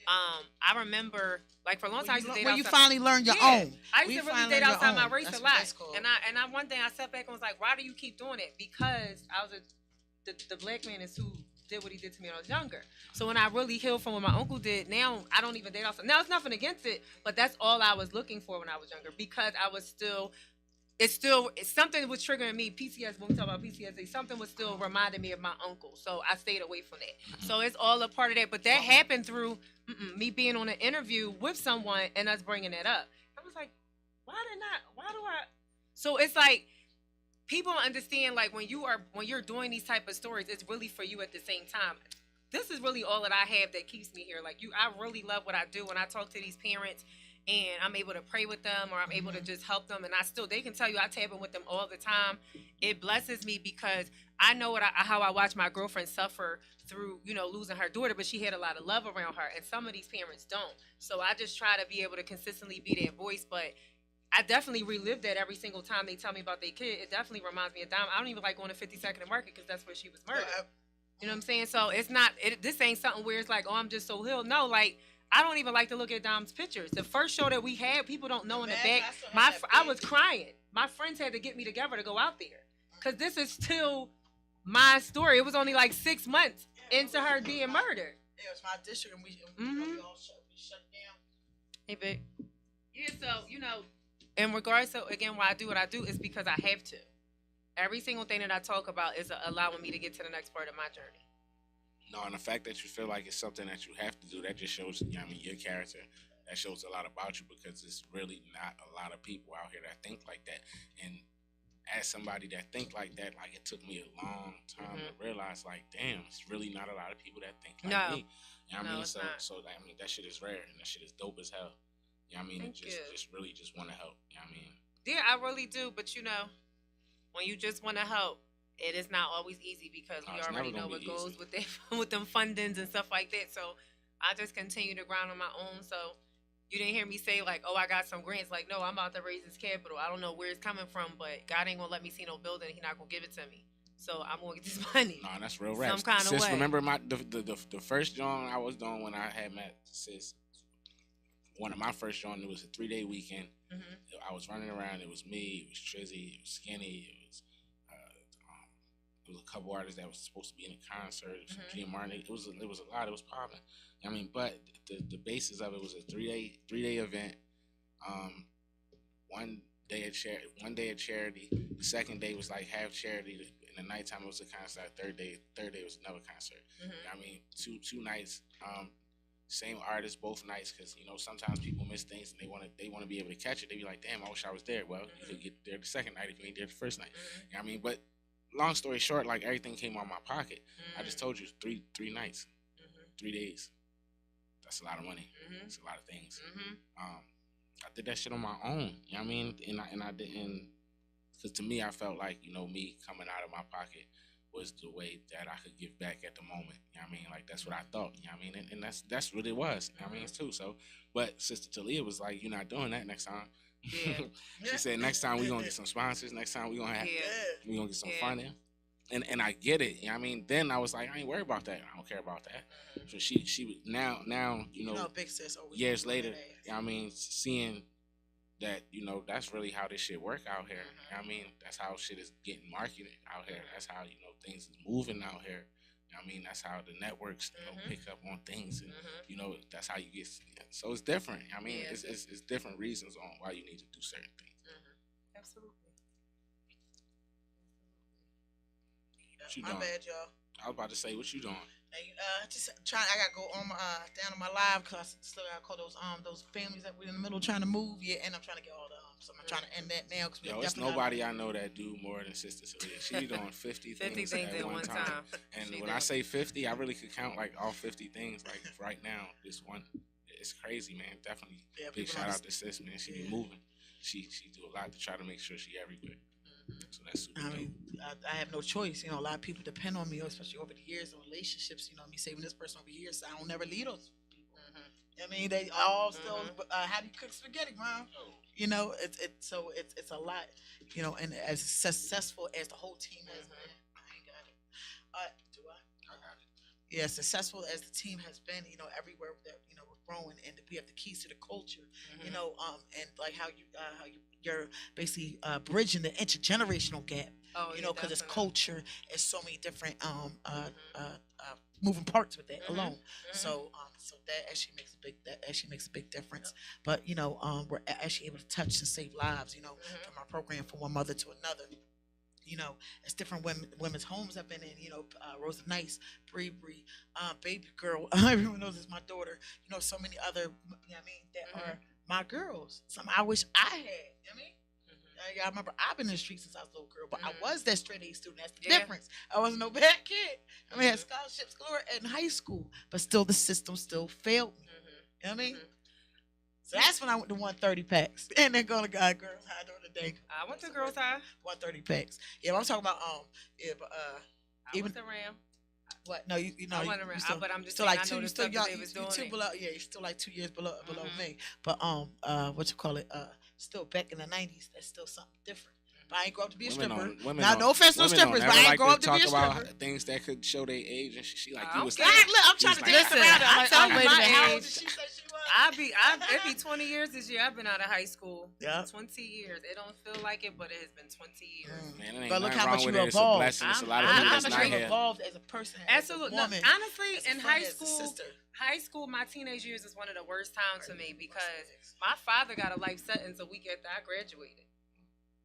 I remember, like, for a long time, I used to date when you outside. finally learn your own. I used to really date outside my race That's a what lot. that's called. And one day I sat back and was like, why do you keep doing it? Because I was the black man is who did what he did to me when I was younger. So when I really healed from what my uncle did, now I don't even date outside. Now it's nothing against it, but that's all I was looking for when I was younger, because I was still. It's something was triggering me. PTSD, when we talk about PTSD, something was still reminding me of my uncle. So I stayed away from that. So it's all a part of that. But that happened through me being on an interview with someone and us bringing that up. I was like, why do I? So it's like, people understand, like, when you're doing these type of stories, it's really for you at the same time. This is really all that I have that keeps me here. Like, I really love what I do when I talk to these parents. And I'm able to pray with them, or I'm able to just help them. And they can tell you I tap in with them all the time. It blesses me because I know how I watch my girlfriend suffer through, losing her daughter, but she had a lot of love around her. And some of these parents don't. So I just try to be able to consistently be their voice. But I definitely relive that every single time they tell me about their kid. It definitely reminds me of Dime. I don't even like going to 52nd and Market, because that's where she was murdered. You know what I'm saying? So it's not, this ain't something where it's like, oh, I'm just so healed. No, like, I don't even like to look at Dom's pictures. The first show that we had, people don't know in the back. I was crying. My friends had to get me together to go out there, because this is still my story. It was only like 6 months into her being murdered. Yeah, it was my district, and we all shut down. Hey, babe. Yeah, so, in regards to, again, why I do what I do is because I have to. Every single thing that I talk about is allowing me to get to the next part of my journey. No, and the fact that you feel like it's something that you have to do, that just shows, I mean, your character. That shows a lot about you because it's really not a lot of people out here that think like that. And as somebody that think like that, like it took me a long time to realize, like, damn, it's really not a lot of people that think like me. You know what I mean? So I mean, that shit is rare and that shit is dope as hell. You know what I mean? Just really just want to help. You know what I mean? Yeah, I really do. But you know, when you just want to help, it is not always easy because we already know what goes with with them fundings and stuff like that. So I just continue to grind on my own. So you didn't hear me say like, oh, I got some grants. Like, no, I'm about to raise this capital. I don't know where it's coming from, but God ain't gonna let me see no building. He's not gonna give it to me. So I'm gonna get this money. No, that's real rap. Some kind of way. Remember the first joint I was doing when I had met Sis. One of my first joints, it was a 3-day weekend. I was running around. It was me. It was Trizzy. It was Skinny. It was a couple artists that was supposed to be in a concert. It was G and Martin. It was a lot. It was popping. I mean, but the basis of it was a 3-day event. 1 day at charity. The second day was like half charity. In the nighttime it was a concert. Third day was another concert. I mean, two nights. Same artist both nights, because you know sometimes people miss things and they want to be able to catch it. They be like, damn, I wish I was there. Well, you could get there the second night if you ain't there the first night. You know what I mean? But long story short, like everything came out of my pocket. I just told you three nights, 3 days. That's a lot of money. It's a lot of things. I did that shit on my own. You know what I mean? And I didn't, because to me I felt like, you know, me coming out of my pocket was the way that I could give back at the moment. You know what I mean? Like, that's what I thought. You know what I mean? And that's what it was. You know what I mean? Too. So, but Sister Taleah was like, you're not doing that next time. Yeah. She said, next time we're going to get some sponsors. Next time we're going to get some funding. And I get it. You know what I mean? Then I was like, I ain't worried about that. I don't care about that. So she now, you know big sis years later, you know what I mean, seeing that, you know, that's really how this shit work out here. You know what I mean? That's how shit is getting marketed out here. That's how, you know, things is moving out here. You know what I mean? That's how the networks, you know, pick up on things. And, you know, that's how you get. So it's different. I mean, it's different reasons on why you need to do certain things. Absolutely. My bad, y'all. I was about to say, what you doing? Just trying. I gotta go on my down on my live because I still gotta call those families that we're in the middle trying to move. Yeah, and I'm trying to get all the so I'm trying to end that now. Yo, it's nobody I know that do more than Sister Taleah. She doing 50 things at one time. And when I say 50, I really could count like all 50 things. Like right now, this one, it's crazy, man. Definitely big shout out to Sis, man. She be moving. She do a lot to try to make sure she everywhere. So that's super dope. I have no choice. You know, a lot of people depend on me, especially over the years in relationships. You know, me saving this person over here, so I don't never lead those people. I mean, they all still. How do you cook spaghetti, Mom? You know, it's a lot. You know, and as successful as the whole team has been, I ain't got it. Do I? I got it. Yeah, successful as the team has been. You know, everywhere that you know we're growing, and we have the keys to the culture. You know, and like how you're basically bridging the intergenerational gap. You know, because it's culture, it's so many different moving parts with that alone. So that actually makes a big difference. But you know, we're actually able to touch and save lives. You know, from our program from one mother to another. You know, it's different women's homes I've been in. You know, Rosa Nice, Bree, Baby Girl. Everyone knows it's my daughter. You know, so many other. You know what I mean, that are my girls. Some I wish I had. You know what I mean. I remember I've been in the streets since I was a little girl, but I was that straight A student. That's the difference. I wasn't no bad kid. I mean, I had scholarships galore in high school, but still the system still failed me. You know what I mean? So that's when I went to 130 packs. And then going to Girls High during the day. I went to Girls High. 130 packs. Yeah, I'm talking about I was the Ram. What? No, you know, I wasn't around, still, but I'm just still saying, like I know the stuff that they was doing. Yeah, you're still like 2 years below me. But what you call it? Still back in the 90s, that's still something different. But I ain't grow up to be a stripper. No offense to strippers, but I ain't grow up to be a stripper. About things that could show their age, and she like you was. Look, I'm trying to dance around it. I'm telling you, how old did she say she was? It'd be 20 years this year. I've been out of high school. Yeah. 20 years. It don't feel like it, but it has been 20 years. Man, it ain't but look how much you evolved. evolved. It's a lot of people that's not here. Evolved as a person. Absolutely. As a woman, honestly, as a in friend, high school, my teenage years is one of the worst times for me because my father got a life sentence a week after I graduated.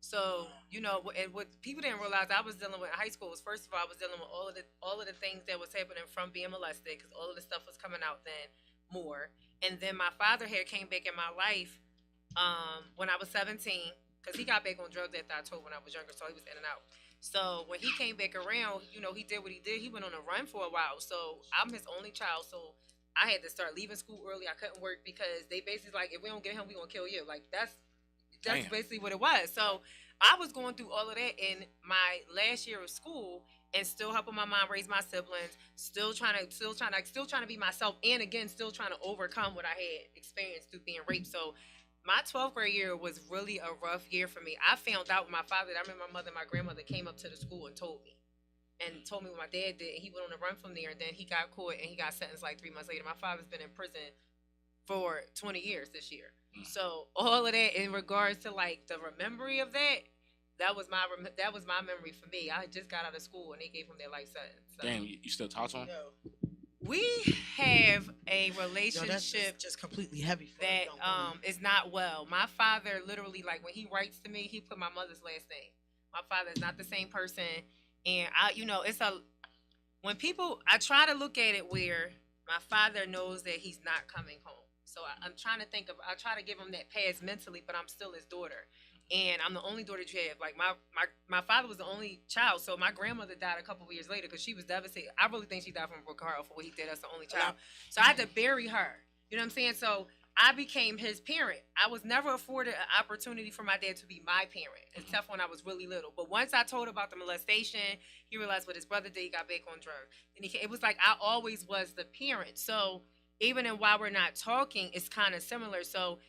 So, and what people didn't realize I was dealing with in high school was, first of all, I was dealing with all of the things that was happening from being molested, because all of the stuff was coming out then more. And then my father had came back in my life when I was 17, because he got back on drugs after I told when I was younger, so he was in and out. So when he came back around, he did what he did. He went on a run for a while. So I'm his only child, so I had to start leaving school early. I couldn't work because they basically like, if we don't get him, we gonna kill you. Like that's Damn. basically what it was. So I was going through all of that in my last year of school and still helping my mom raise my siblings, still trying to be myself, and again still trying to overcome what I had experienced through being raped. So my 12th grade year was really a rough year for me. I found out with my father. I remember my mother and my grandmother came up to the school and told me what my dad did. And he went on a run from there, and then he got caught and he got sentenced like 3 months later. My father's been in prison for 20 years this year. So all of that in regards to like the memory of that was my memory for me. I just got out of school and they gave him their life sentence. So. Damn, you still talk to him? Yo, We have a that's relationship just completely heavy for that a young woman. is not well. My father literally, like when he writes to me, he put my mother's last name. My father is not the same person, and I try to look at it where my father knows that he's not coming home. So I try to give him that pass mentally, but I'm still his daughter. And I'm the only daughter you have. Like my father was the only child, so my grandmother died a couple of years later because she was devastated. I really think she died from Ricardo for what he did as the only child. So I had to bury her. You know what I'm saying? So I became his parent. I was never afforded an opportunity for my dad to be my parent, except when I was really little. But once I told about the molestation, he realized what his brother did. He got back on drugs. And it was like I always was the parent. So even while we're not talking, it's kind of similar. So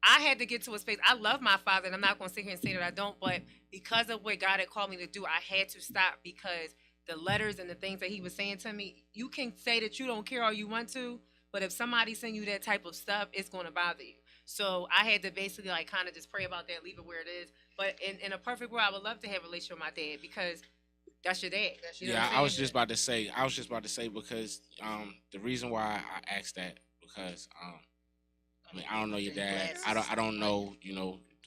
I had to get to a space. I love my father, and I'm not going to sit here and say that I don't, but because of what God had called me to do, I had to stop because the letters and the things that he was saying to me, you can say that you don't care all you want to, but if somebody send you that type of stuff, it's going to bother you. So I had to basically like kind of just pray about that, leave it where it is. But in a perfect world, I would love to have a relationship with my dad because that's your dad. You know what I'm I was saying? just about to say because the reason why I asked that because I mean I don't know your dad. I don't know,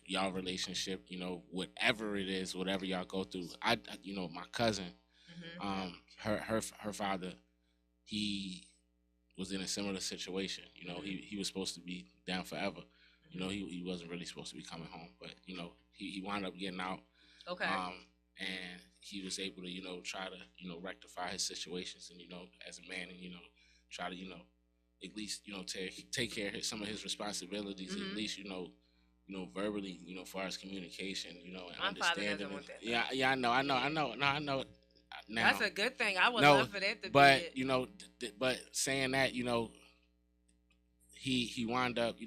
y'all relationship, whatever it is, whatever y'all go through. My cousin, her father, he was in a similar situation. He was supposed to be down forever. He wasn't really supposed to be coming home, but he wound up getting out. Okay. And he was able to, try to, rectify his situations and, as a man and, try to, at least, take care of some of his responsibilities, at least, verbally, far as communication, and My understanding. father doesn't want that. Yeah, I know. Now, That's a good thing. I would love for that to but, be it. but saying that, he wound up,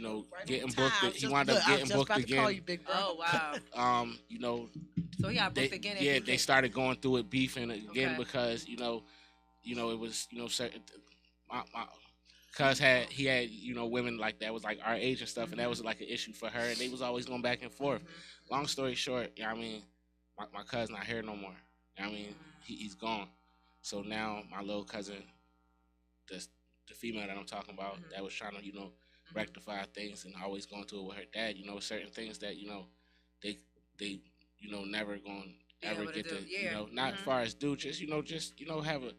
getting Time. booked. He wound up getting booked about to call you again. big bro. Oh, wow. So he got booked again. They started going through it, beefing again Okay. because it was certain. My cuz had women like that was like our age and stuff, and that was like an issue for her, and they was always going back and forth. Long story short, my cousin not here no more. He's gone. So now my little cousin, the female that I'm talking about, that was trying to rectify things and always going through it with her dad. Certain things that they never going to ever get to, not as far as do, just have a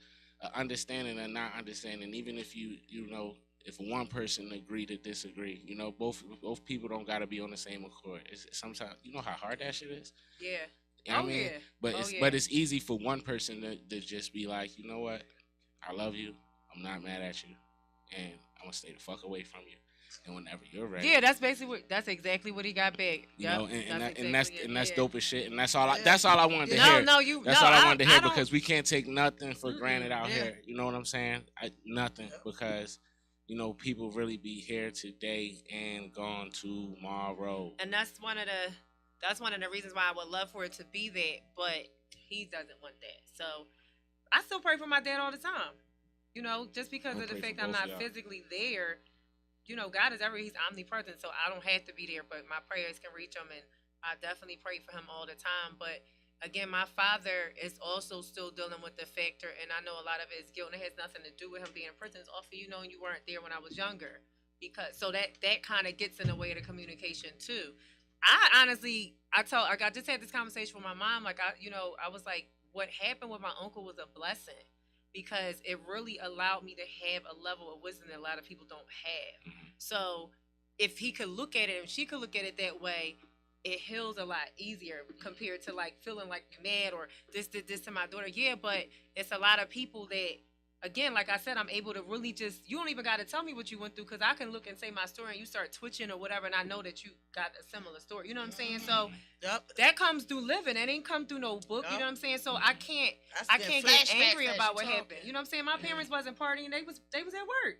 understanding and not understanding. Even if if one person agree to disagree, both people don't got to be on the same accord. It's sometimes how hard that shit is. Yeah. You know what I mean? But it's easy for one person to just be like, you know what, I love you, I'm not mad at you, and I'm gonna stay the fuck away from you. And whenever you're ready, Yeah, that's exactly what he got back. That's dope as shit. And that's all I wanted to hear. That's all I wanted to hear because we can't take nothing for granted out here. You know what I'm saying? Nothing because people really be here today and gone tomorrow. And that's one of the reasons why I would love for it to be that, but he doesn't want that. So I still pray for my dad all the time. Just because of the fact I'm not physically there. God is he's omnipresent, so I don't have to be there, but my prayers can reach him, and I definitely pray for him all the time. But again, my father is also still dealing with the factor, and I know a lot of it is guilt, and it has nothing to do with him being in prison. It's also, you weren't there when I was younger, so that kind of gets in the way of the communication too. I honestly, I just had this conversation with my mom. Like, I was like, what happened with my uncle was a blessing because it really allowed me to have a level of wisdom that a lot of people don't have. So if he could look at it and she could look at it that way, it heals a lot easier compared to like feeling like mad or this did this to my daughter. Yeah, but it's a lot of people that, again, like I said, I'm able to really just, you don't even got to tell me what you went through because I can look and say my story and you start twitching or whatever and I know that you got a similar story. You know what I'm saying? So that comes through living. It ain't come through no book. You know what I'm saying? So I can't get angry about what happened. You know what I'm saying? My parents wasn't partying. They was at work.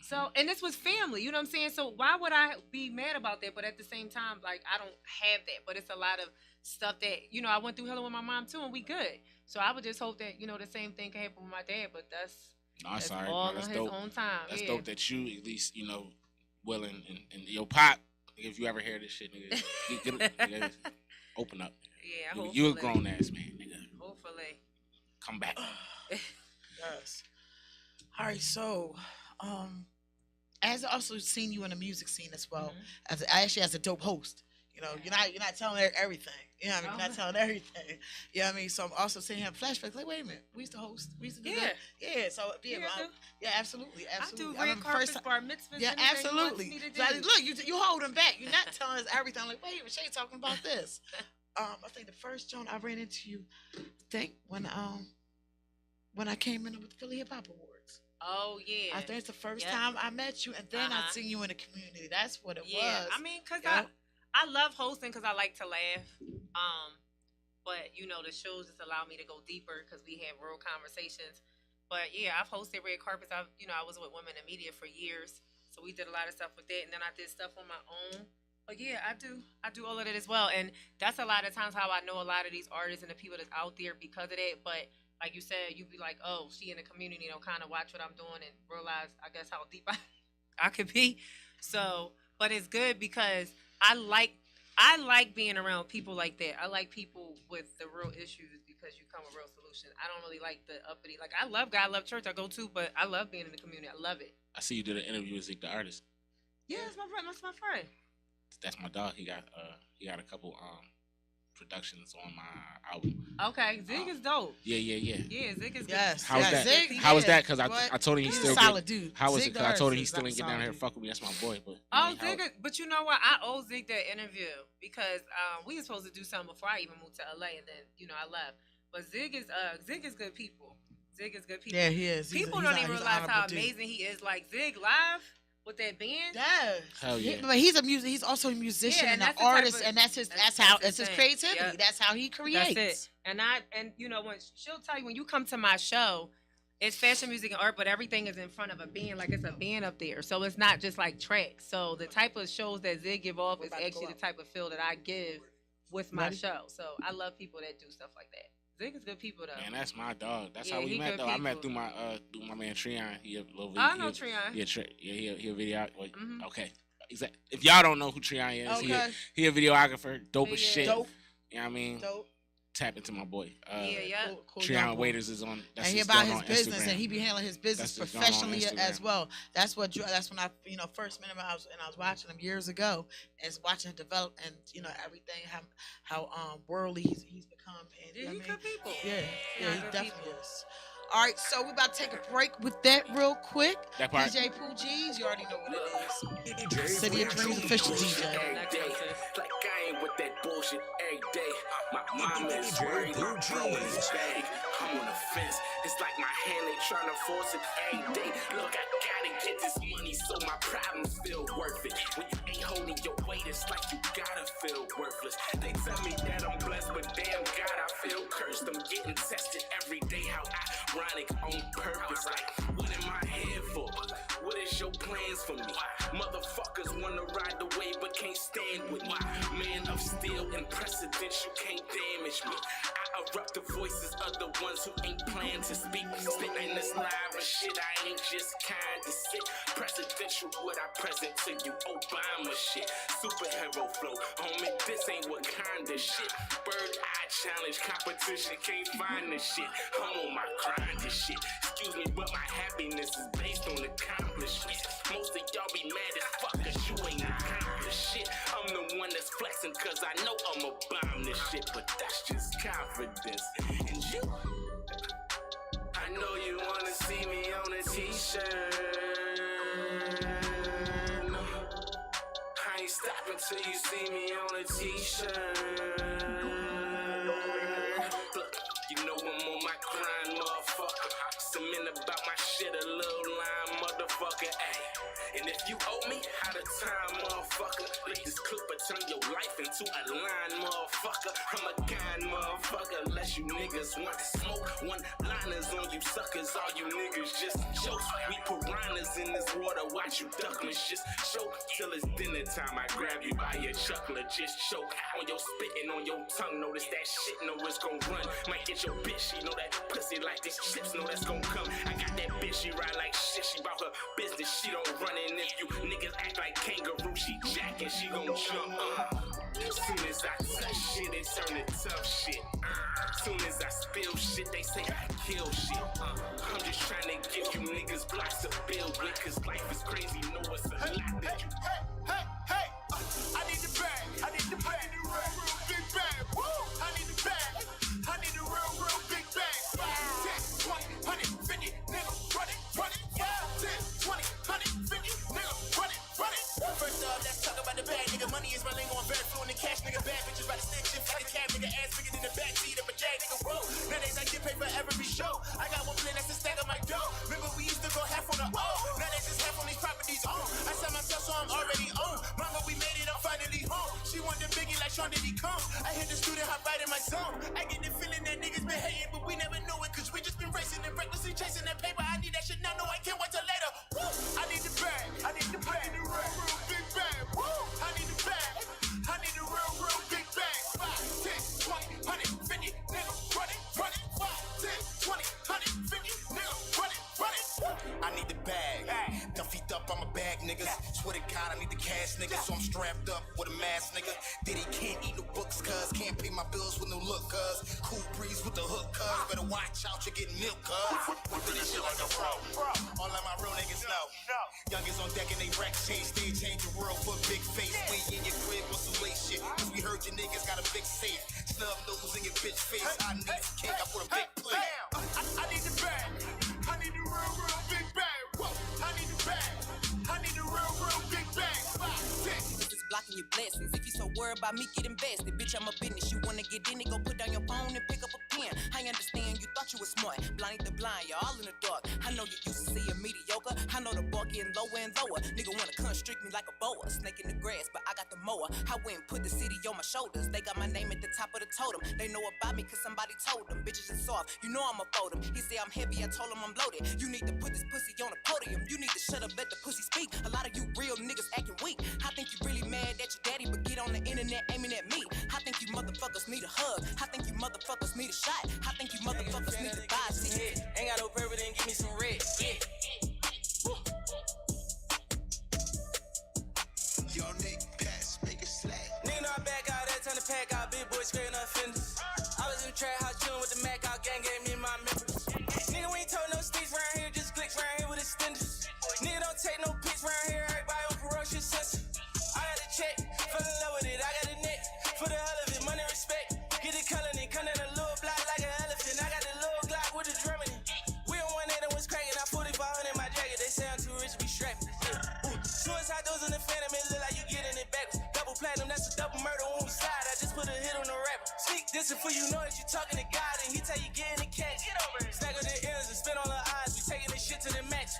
So, and this was family, you know what I'm saying? So why would I be mad about that? But at the same time, like, I don't have that. But it's a lot of stuff that, I went through hell with my mom too, and we good. So I would just hope that, the same thing can happen with my dad, but that's all on his own time. That's dope that you at least, willing and your pop, if you ever hear this shit, nigga, nigga, open up. Yeah, you a grown ass man, nigga. Hopefully. Come back. Yes. All right, so as I also seen you in the music scene as well, as a dope host. You're not telling everything. You know what I mean? You're not telling everything. You know what I mean? So I'm also seeing him flashbacks. Like, wait a minute, we used to host. We used to do that. Yeah. So absolutely. I do red carpets, bar mitzvahs. Yeah, absolutely. So look, you holding back. You're not telling us everything. I'm like, wait, but she ain't talking about this. I think the first joint I ran into you, when I came in with the Philly Hip Hop Awards. Oh yeah. I think it's the first time I met you, and then I seen you in the community. That's what it was. I mean, cause I love hosting because I like to laugh. But the shows just allow me to go deeper because we have real conversations. But yeah, I've hosted red carpets. I was with Women in Media for years, so we did a lot of stuff with that, and then I did stuff on my own. But yeah, I do all of it as well, and that's a lot of times how I know a lot of these artists and the people that's out there because of that. But like you said, you be like, oh, she in the community, kind of watch what I'm doing and realize, I guess, how deep I could be. So, but it's good because I like being around people like that. I like people with the real issues because you come with real solutions. I don't really like the uppity. Like, I love God, I love church, I go to, but I love being in the community. I love it. I see you did an interview with Zeke the artist. Yeah, that's my friend. That's my friend. That's my dog. He got a couple productions on my album. Okay, Zig is dope. Yeah. Yeah, Zig is good. Yes. How was that? Zig, How was that? Because I told him he's still solid dude. How was Zig it? Because I told him he is still didn't get down here and solid fuck with me. That's my boy. But Zig, but you know what? I owe Zig that interview because we were supposed to do something before I even moved to LA, and then I left. But Zig is good people. Zig is good people. Yeah, he is. People don't even realize how amazing he is. Like Zig live with that band. Yes. Hell yeah. But he's also a musician and an artist, and that's his creativity. Yep. That's how he creates. That's it. And when she'll tell you when you come to my show, it's fashion, music, and art, but everything is in front of a band, like it's a band up there. So it's not just like tracks. So the type of shows that Zig give off is actually the type of feel that I give with my show. So I love people that do stuff like that. Zig is good people though. Man, that's my dog. That's how we met though. People. I met through my man Treon. He a little video. I know Treon. He a video. Okay. Exactly. If y'all don't know who Treon is, he a videographer. Dope as shit. Dope. You know what I mean? Dope. Tap into my boy. Cool Treon Waiters is on. That's and he about his business, Instagram. And he be handling his business professionally as well. That's when I first met him. I was watching him years ago, and watching him develop, and everything how worldly he's become. And he's good people. Yeah, he definitely is. All right, so we about to take a break with that real quick. That part. DJ Pooh G's, you already know what it is. City of Dreams official DJ. Like I ain't with that bullshit every day. My mom is worried, my bro is bag. I'm on the fence. It's like my hand ain't trying to force it every day. Look, I gotta get this money so my problems feel worth it. When you ain't holding your weight, it's like you gotta feel worthless. They tell me that I'm blessed, but damn God, I feel cursed. I'm getting tested every day. How ironic on purpose. Like, what am I here for? What is your plans for me? Motherfuckers wanna ride the wave but can't stand with me. Man of steel and precedence, you can't damage me. I erupt the voices of the ones who ain't planned to speak. Spitting this live and shit, I ain't just kind to sit. Presidential, what I present to you, Obama shit. Superhero flow, homie, this ain't what kind of shit. Bird eye challenge, competition, can't find this shit. I'm on my grind, this shit. Excuse me, but my happiness is based on accomplishments. Most of y'all be mad as fuck cause you ain't accomplished shit. I'm the one that's flexing cause I know I'ma bomb this shit, but that's just confidence. And you, I know you wanna see me on a t-shirt. No, I ain't stopping till you see me on a t-shirt. Look, you know I'm on my grind, motherfucker. Cement about my shit, a little line, motherfucker, ayy. And if you owe me out of time, motherfucker, let this clipper turn your life into a line, motherfucker. I'm a kind motherfucker, unless you niggas want to smoke. One-liners on you suckers, all you niggas just jokes. We piranhas in this water, watch you ducklings just choke. Till it's dinner time, I grab you by your chuckler, just choke. On your spitting, on your tongue, notice that shit, know it's gon' run. Might get your bitch, she know that pussy like these chips, know that's gon' come. I got that bitch, she ride like shit, she bout her business, she don't run it. And if you niggas act like kangaroo, she jacking, she gon' jump. Soon as I touch shit, it turn to tough shit. Soon as I spill shit, they say I kill shit. I'm just trying to give you niggas blocks to build with, cause life is crazy, know it's a lot that you. Hey, I need the bag, I need the bag, real big bag, woo! I need the bag, I need the real big bag. 10, 20, 150, nigga, run it, 10, 20, 150, nigga, run it. First off, let's talk about the bag, nigga. Money is my lingo, I'm very fluent in cash, nigga. Bad bitches by the stick shift, like a cab, nigga. Ass bigger than the backseat of a jag, nigga. Whoa, nowadays I get paid for every show. I got one plan, that's a stack of my dough. Remember we used to go half on the O. Now they just half on these properties on. I sell myself, so I'm already on. Mama, we made it, I'm finally home. She wanted Biggie like Sean Diddy Combs. I hit the student, hop right in my zone. I get the feeling that niggas been hating, but we never knew it, cause we just been racing and recklessly chasing that paper. I need that shit now, no, I can't wait till later. Woo! I need the bag, I need the bag, real big bag. Woo! I need the bag, I need the real big bag. 5, 10, 20, 150, nigga, run it. 5, 10, 20, 150, nigga, run it. I need the bag. Duffy'd up, I'm a bag, niggas. Swear to God, I need the cash, niggas. So I'm strapped up with a mask, nigga. Diddy can't eat no books, cuz. Can't pay my bills with no look, cuz. Cool breeze with the hook, cuz. Better watch out, you're getting milk, cuz. Whipping this shit like a pro. All of my real niggas know. Youngins on deck and they wreck change. They change the world for a big face. We in your crib with some late shit. Cause we heard your niggas got a big safe. Snub nose in your bitch face. I need some cake, I put a big plate. I need the bag. I need the real big bag. Whoa. I need the bag. I need the real big bag. 5, 10. It's blocking your blessings. If you so worried about me, get invested. Bitch, I'm a business. You wanna get in it, go put down your phone and pick up a pen. I understand you thought you was smart. Blind the blind, you're all in the dark. I know you used to see a mediocre. I know the bar getting lower and lower. Nigga wanna constrict me like a boa. Snake in the grass, but I got the mower. I went and put the city on my shoulders. They got my name at the top of the totem. They know about me cause somebody told them. Bitches is soft, you know I'ma fold them. He say I'm heavy, I told him I'm loaded. You need to put this pussy on the podium. You need to shut up, let the pussy speak. A lot of you real niggas acting weak. I think you really mad at your daddy, but get on the internet aiming at me. I think you motherfuckers need a hug. I think you motherfuckers need a shot. I think you motherfuckers need to buy a ticket. Ain't got no purpose, then give me some red. Yeah. Yo, Nick, pass, make it slack. Nigga know I back out that time to pack out, big boy squaring up fenders. I was in the trap house chillin' with the Mac out gang, gave me my members. Nigga, we ain't told no sticks round here, just clicks round here with extenders. Nigga don't take no pics round here, everybody on ferocious sense. I got a check, fell in love with it, I got a neck. For the hell of it, money respect. Get it color and come down a little block like an elephant. I got the little Glock with the drum in it. We on 1 was cracking, I 4500 in my jacket. They say I'm too rich to be strapping. Suicide doors in the phantom, it look like you getting it backwards. Double platinum, that's a double murder on the side. I just put a hit on the rapper. Speak this for you know that you talking to God and he tell you get in the catch. Get over it. Snag on the ears and spin on the eyes. We taking this shit to the match.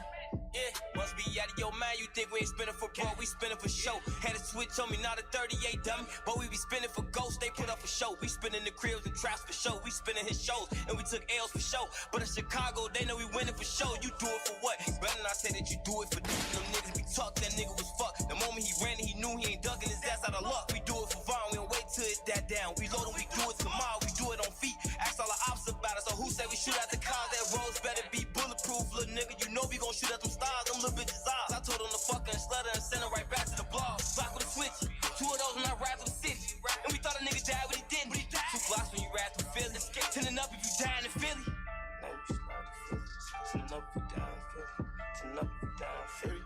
Yeah, must be out of your mind. You think we ain't spinning for bro, we spinning for show. Had a switch on me, not a 38 dummy. But we be spinning for ghosts, they put up a show. We spinning the cribs and traps for show. We spinning his shows, and we took L's for show. But in Chicago, they know we winning for show. You do it for what? Better not say that you do it for them niggas be talk, that nigga was fucked. The moment he ran it, he knew he ain't ducking his ass out of luck. We do it for Vaughn, we don't wait till it that down. We load him, we do it tomorrow, we do it on feet. Ask all the ops about it, so who said we shoot at the cars? That roads better be bulletproof, little nigga. You know we gon' shoot at them stars, them little bitches eyes. I told him to fuck and slutter and send him right back to the blog. Block with a switch, 2 of those when I ride through the city. And we thought a nigga died, but he didn't. 2 blocks when you ride through Philly. Tinning up if you dying in Philly. No, you slide to Philly. Tinning up if you dying in Philly. Tinning up if you dying in Philly.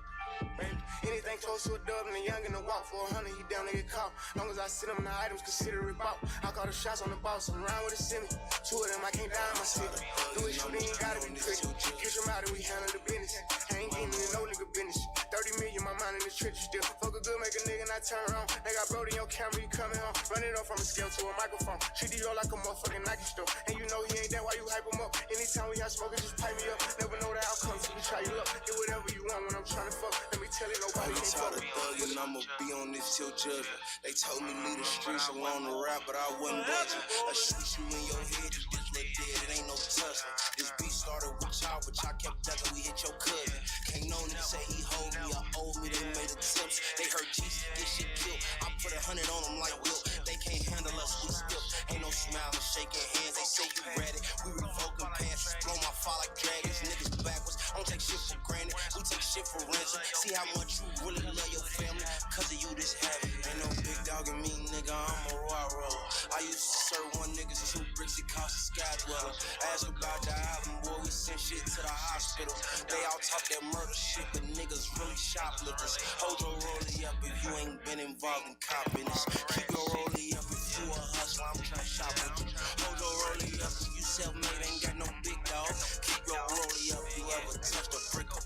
Anything close close to a dub and a young in the walk. For 100, he down to get caught. Long as I sit him, the items consider it bought. I call the shots on the boss, I'm around with a semi. Two of them, I can't die in my city. Do it, shoot, ain't gotta be pretty. Catch him out and we handle the business. I ain't getting into no nigga business. 30 million, my mind in the trenches still. Fuck a good, make a nigga not turn around. They got Brody on camera, you coming home. Run it up from a scale to a microphone. Treat the like a motherfucking Nike store. And you know he ain't that, why you hype him up? Anytime we have smoking, just pipe me up. Never know the outcome, so we try you up. Do whatever you want when I'm trying to fuck. Let me tell you, nobody can't fuck. And I'ma be on this till judgment. They told me leave the streets alone to rap, but I wasn't budging. I shoot you in your head, you bitch look dead, it ain't no tussling. This beat started with y'all, but y'all kept ducking, we hit your cousin. Can't no nigga say he hold me, I owe me, they made attempts. They heard Jesus get shit killed. I put 100 on them like Will. They can't handle us, we still. Ain't no smiling, shaking hands, they say you ready. We revoking pants, blow my fall like dragons. Niggas backwards, I don't take shit for granted. We take shit for ransom. See how much you really love your family, cause of you this heavy. Ain't no big dog in me, nigga, I'm a raw roller. I used to serve one niggas 2 bricks, it cost a sky dweller. Ask about the album, boy, we send shit to the hospital. They all talk that murder shit, but niggas really shoplifters. Hold your rollie up if you ain't been involved in cop business. Keep your rollie up if you a hustler, I'm trying to shop with you. Hold your rollie up if you self-made, ain't got no big dog. Keep your rollie up if you ever touched a brick of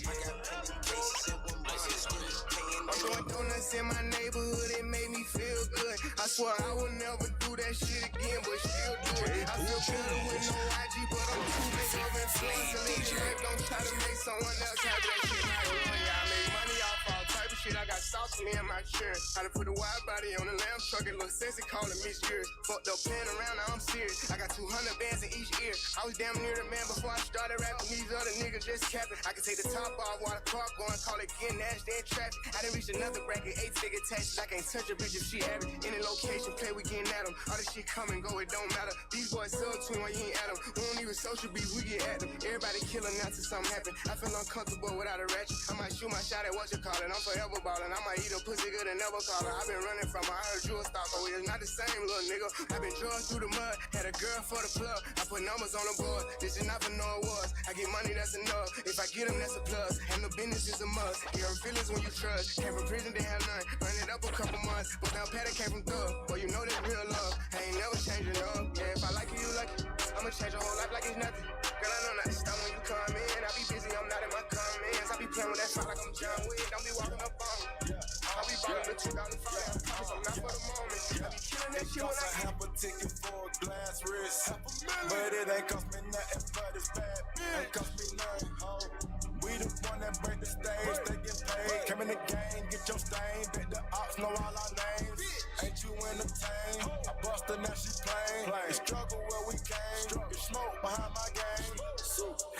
I got plenty cases and one person still is paying. I'm doing donuts in my neighborhood, it made me feel good. I swear I will never do that shit again, but still do it. I feel better with no IG, but I'm too big of influence. And leave don't try to make someone else have that shit. I make money off all type of shit. I got sauce for me in my shirt. I done put a wide body on the lamb truck, it look sexy, call it Miss Years. Fucked up playing around, now I'm serious. I got 200 bands in each ear. I was damn near the man before I started rapping. These other niggas just capping. I can take the top off while the car going, call it getting nasty in traffic. I done reached another bracket, 8-figure taxes. I can't touch a bitch if she average. Any location, play, we getting at them. All this shit come and go, it don't matter. These boys sub-twin when you ain't at them. We don't even social beef, we get at them. Everybody killing now till something happen. I feel uncomfortable without a ratchet. I might shoot my shot at what you call it. I'm forever ballin'. I might eat a pussy good and never call her. I been running from her. I heard you a stalker. We is not the same, little nigga. I been drugged through the mud. Had a girl for the plug. I put numbers on the board. This is not for no awards. I get money, that's enough. If I get them, that's a plus. And the business is a must. You hurt feelings when you trust. Came from prison, they had none. Run it up a couple months. But now Patty came from thug. Boy, you know that's real love. I ain't never changing up. Yeah, if I like you, you like it. I'ma change your whole life like it's nothing. Girl, I know not to stop when you come in. I be busy, I'm not in my comments. I be playing with that fire like I'm John Wick. Don't be walking up on me. I be ballin' the 2005. I'm not for the moment. I be killing that shit when I have a ticket for a glass wrist. But it ain't cost me nothing but it's bad. Ain't cost me nothing, ho. We the one that break the stage, they get paid. Come in the game, get your stain. Bet the ops know all our names. Ain't you entertained? I bust her, now she plain. The struggle where we came. Get smoke behind my game.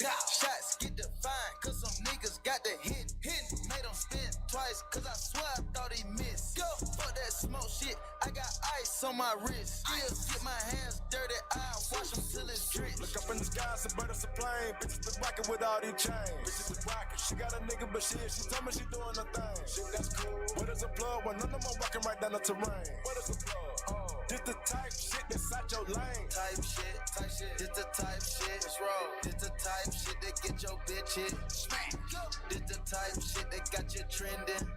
Shots get defined, cause some niggas got the hit. Made them spin twice, cause I swear I thought he missed. Go, fuck that smoke shit, I got ice on my wrist. Still get my hands dirty, I wash them till it's dripped. Look up in the sky, some birds are playing. Bitches been rockin' with all these chains. Bitches been rockin', she got a nigga, but she told me she doing her thing. Shit, that's cool. What is a plug? When none of them walking right down the terrain. What is a plug? This the type shit that's out your lane. Type shit. This the type shit. What's wrong? This the type shit that get your bitch hit. Smack. This the type shit that got you trending.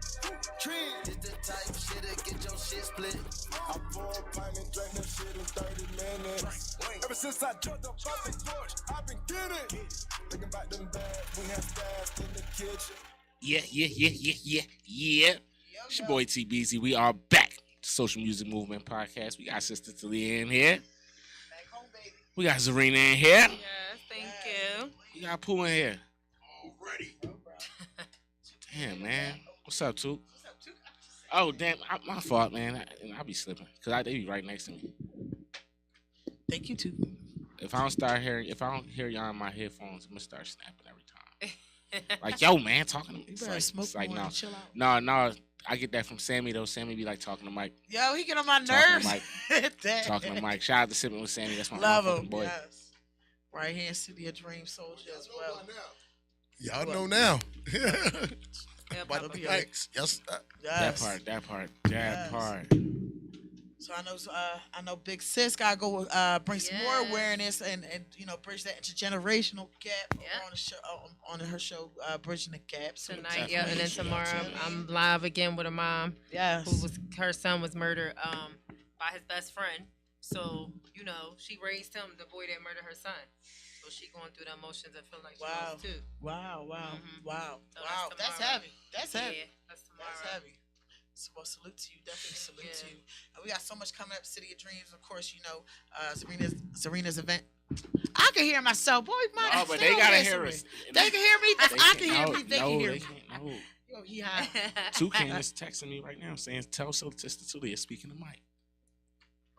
This the type shit that get your shit split. I pour a pint and drink that shit in 30 minutes. Ever since I jumped up off the porch, I've been getting. Thinking about them bags, we had stashed in the kitchen. Yeah. It's your boy Tbezy. We are back. Social Music Movement Podcast. We got Sister Taleah in here. Back home, baby. We got Zarina in here. Yes, thank you. We got Pooh in here. Already. Damn, man. What's up, Toot? Oh, damn. My fault, man. I be slipping. Because they be right next to me. Thank you, too. If I don't hear y'all in my headphones, I'm going to start snapping every time. Like, yo, man, talking to me. You better smoke more and chill No, out. I get that from Sammy, though. Sammy be like talking to Mike. Yo, he get on my nerves. Talking to Mike. Shout out to Sipping with Sammy. That's my Love him, boy. yes. Right here in City of Dream Soldier as well. Y'all know now. By the Thanks. Yes. Yes. That part. Yes. So I know Big Sis gotta go bring some more awareness and bridge that intergenerational gap on the show on her show bridging the gap so tonight. Yeah, and then tomorrow I'm live again with a mom. Yes, her son was murdered by his best friend. So she raised him, the boy that murdered her son. So she going through the emotions and feel like she was too. Wow. So That's heavy. That's heavy. Yeah, that's tomorrow. That's heavy. So salute to you, definitely salute to you. And we got so much coming up, City of Dreams. Of course, Serena's event. I can hear myself, boy. No, but they gotta hear us. They can hear me. If I can hear me, they can hear me. No. Yo, he high. Toucan is texting me right now saying, "Tell Sister Taleah speaking to Mike."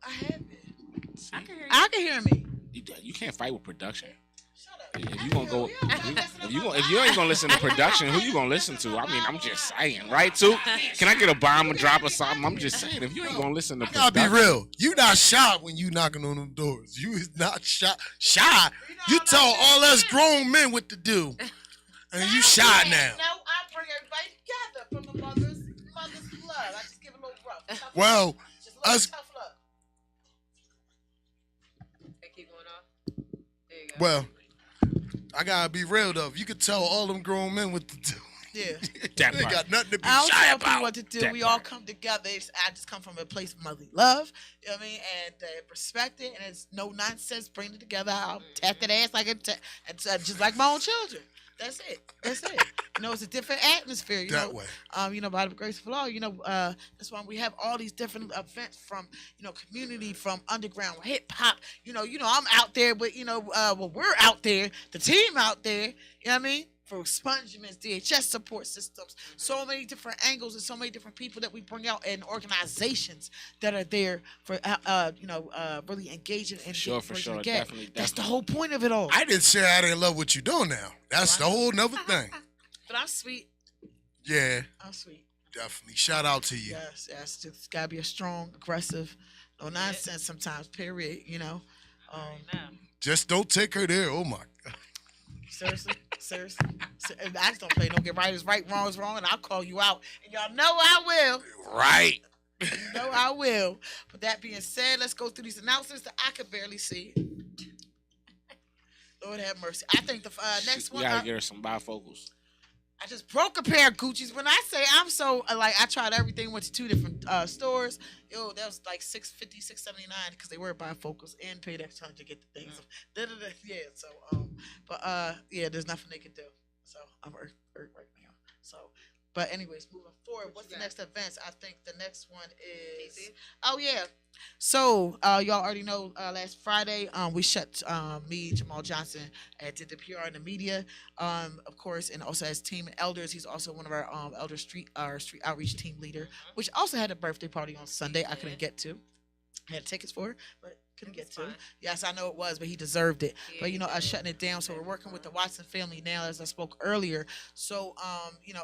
I have it. See? I can hear me. You can't fight with production. Shut up. If you gonna go, if you ain't gonna listen to production, who you gonna listen to? I mean, I'm just saying, right? Too. Can I get a bomb and drop or something? I'm just saying, if you ain't gonna listen to production, gotta be real. You not shy when you knocking on them doors. You is not shy. You tell all us grown men what to do, and you shy now. No, I bring everybody together from the mother's love. I just give a little rough. Well, us. Tough love. They keep going off. There you go. Well, I gotta be real though. You could tell all them grown men what to do. Yeah. They got nothing to be I don't shy tell about. people what to do. We all come together. I just come from a place of motherly love. You know what I mean? And respect it. And it's no nonsense. Bring it together. I'll tap that ass like just like my own children. That's it. It's a different atmosphere. Way. By the grace of Allah, that's why we have all these different events from, community, from underground hip hop. I'm out there, but we're out there, the team out there. You know what I mean? For expungements, DHS support systems, so many different angles and so many different people that we bring out and organizations that are there for really engaging and for sure, definitely. That's the whole point of it all. I didn't say I didn't love what you're doing now. That's the whole nother thing. But I'm sweet. Yeah. I'm sweet. Definitely. Shout out to you. Yes. It's gotta be a strong, aggressive, no nonsense sometimes, period, Just don't take her there. Oh my God. Seriously. I just don't play. Don't get right is right, wrong is wrong, and I'll call you out. And y'all know I will. Right. You know I will. But that being said, let's go through these announcements that I could barely see. Lord have mercy. I think the next one. You gotta get her some bifocals. I just broke a pair of Gucci's. When I say I'm so I tried everything, went to 2 different stores. Yo, that was like $650, $679 because they were bifocals and paid extra to get the things. Yeah, so there's nothing they can do. So I'm hurt right now. So, but anyways, moving forward, what's the next events? I think the next one is. Oh yeah. So y'all already know last Friday we shut me, Jamal Johnson, did the PR and the media, of course, and also as team elders. He's also one of our elder street outreach team leader, which also had a birthday party on Sunday. I couldn't get to. I had tickets for it, but couldn't get to. Yes, I know it was, but he deserved it. Yeah, but shutting it down. So we're working with the Watson family now, as I spoke earlier. So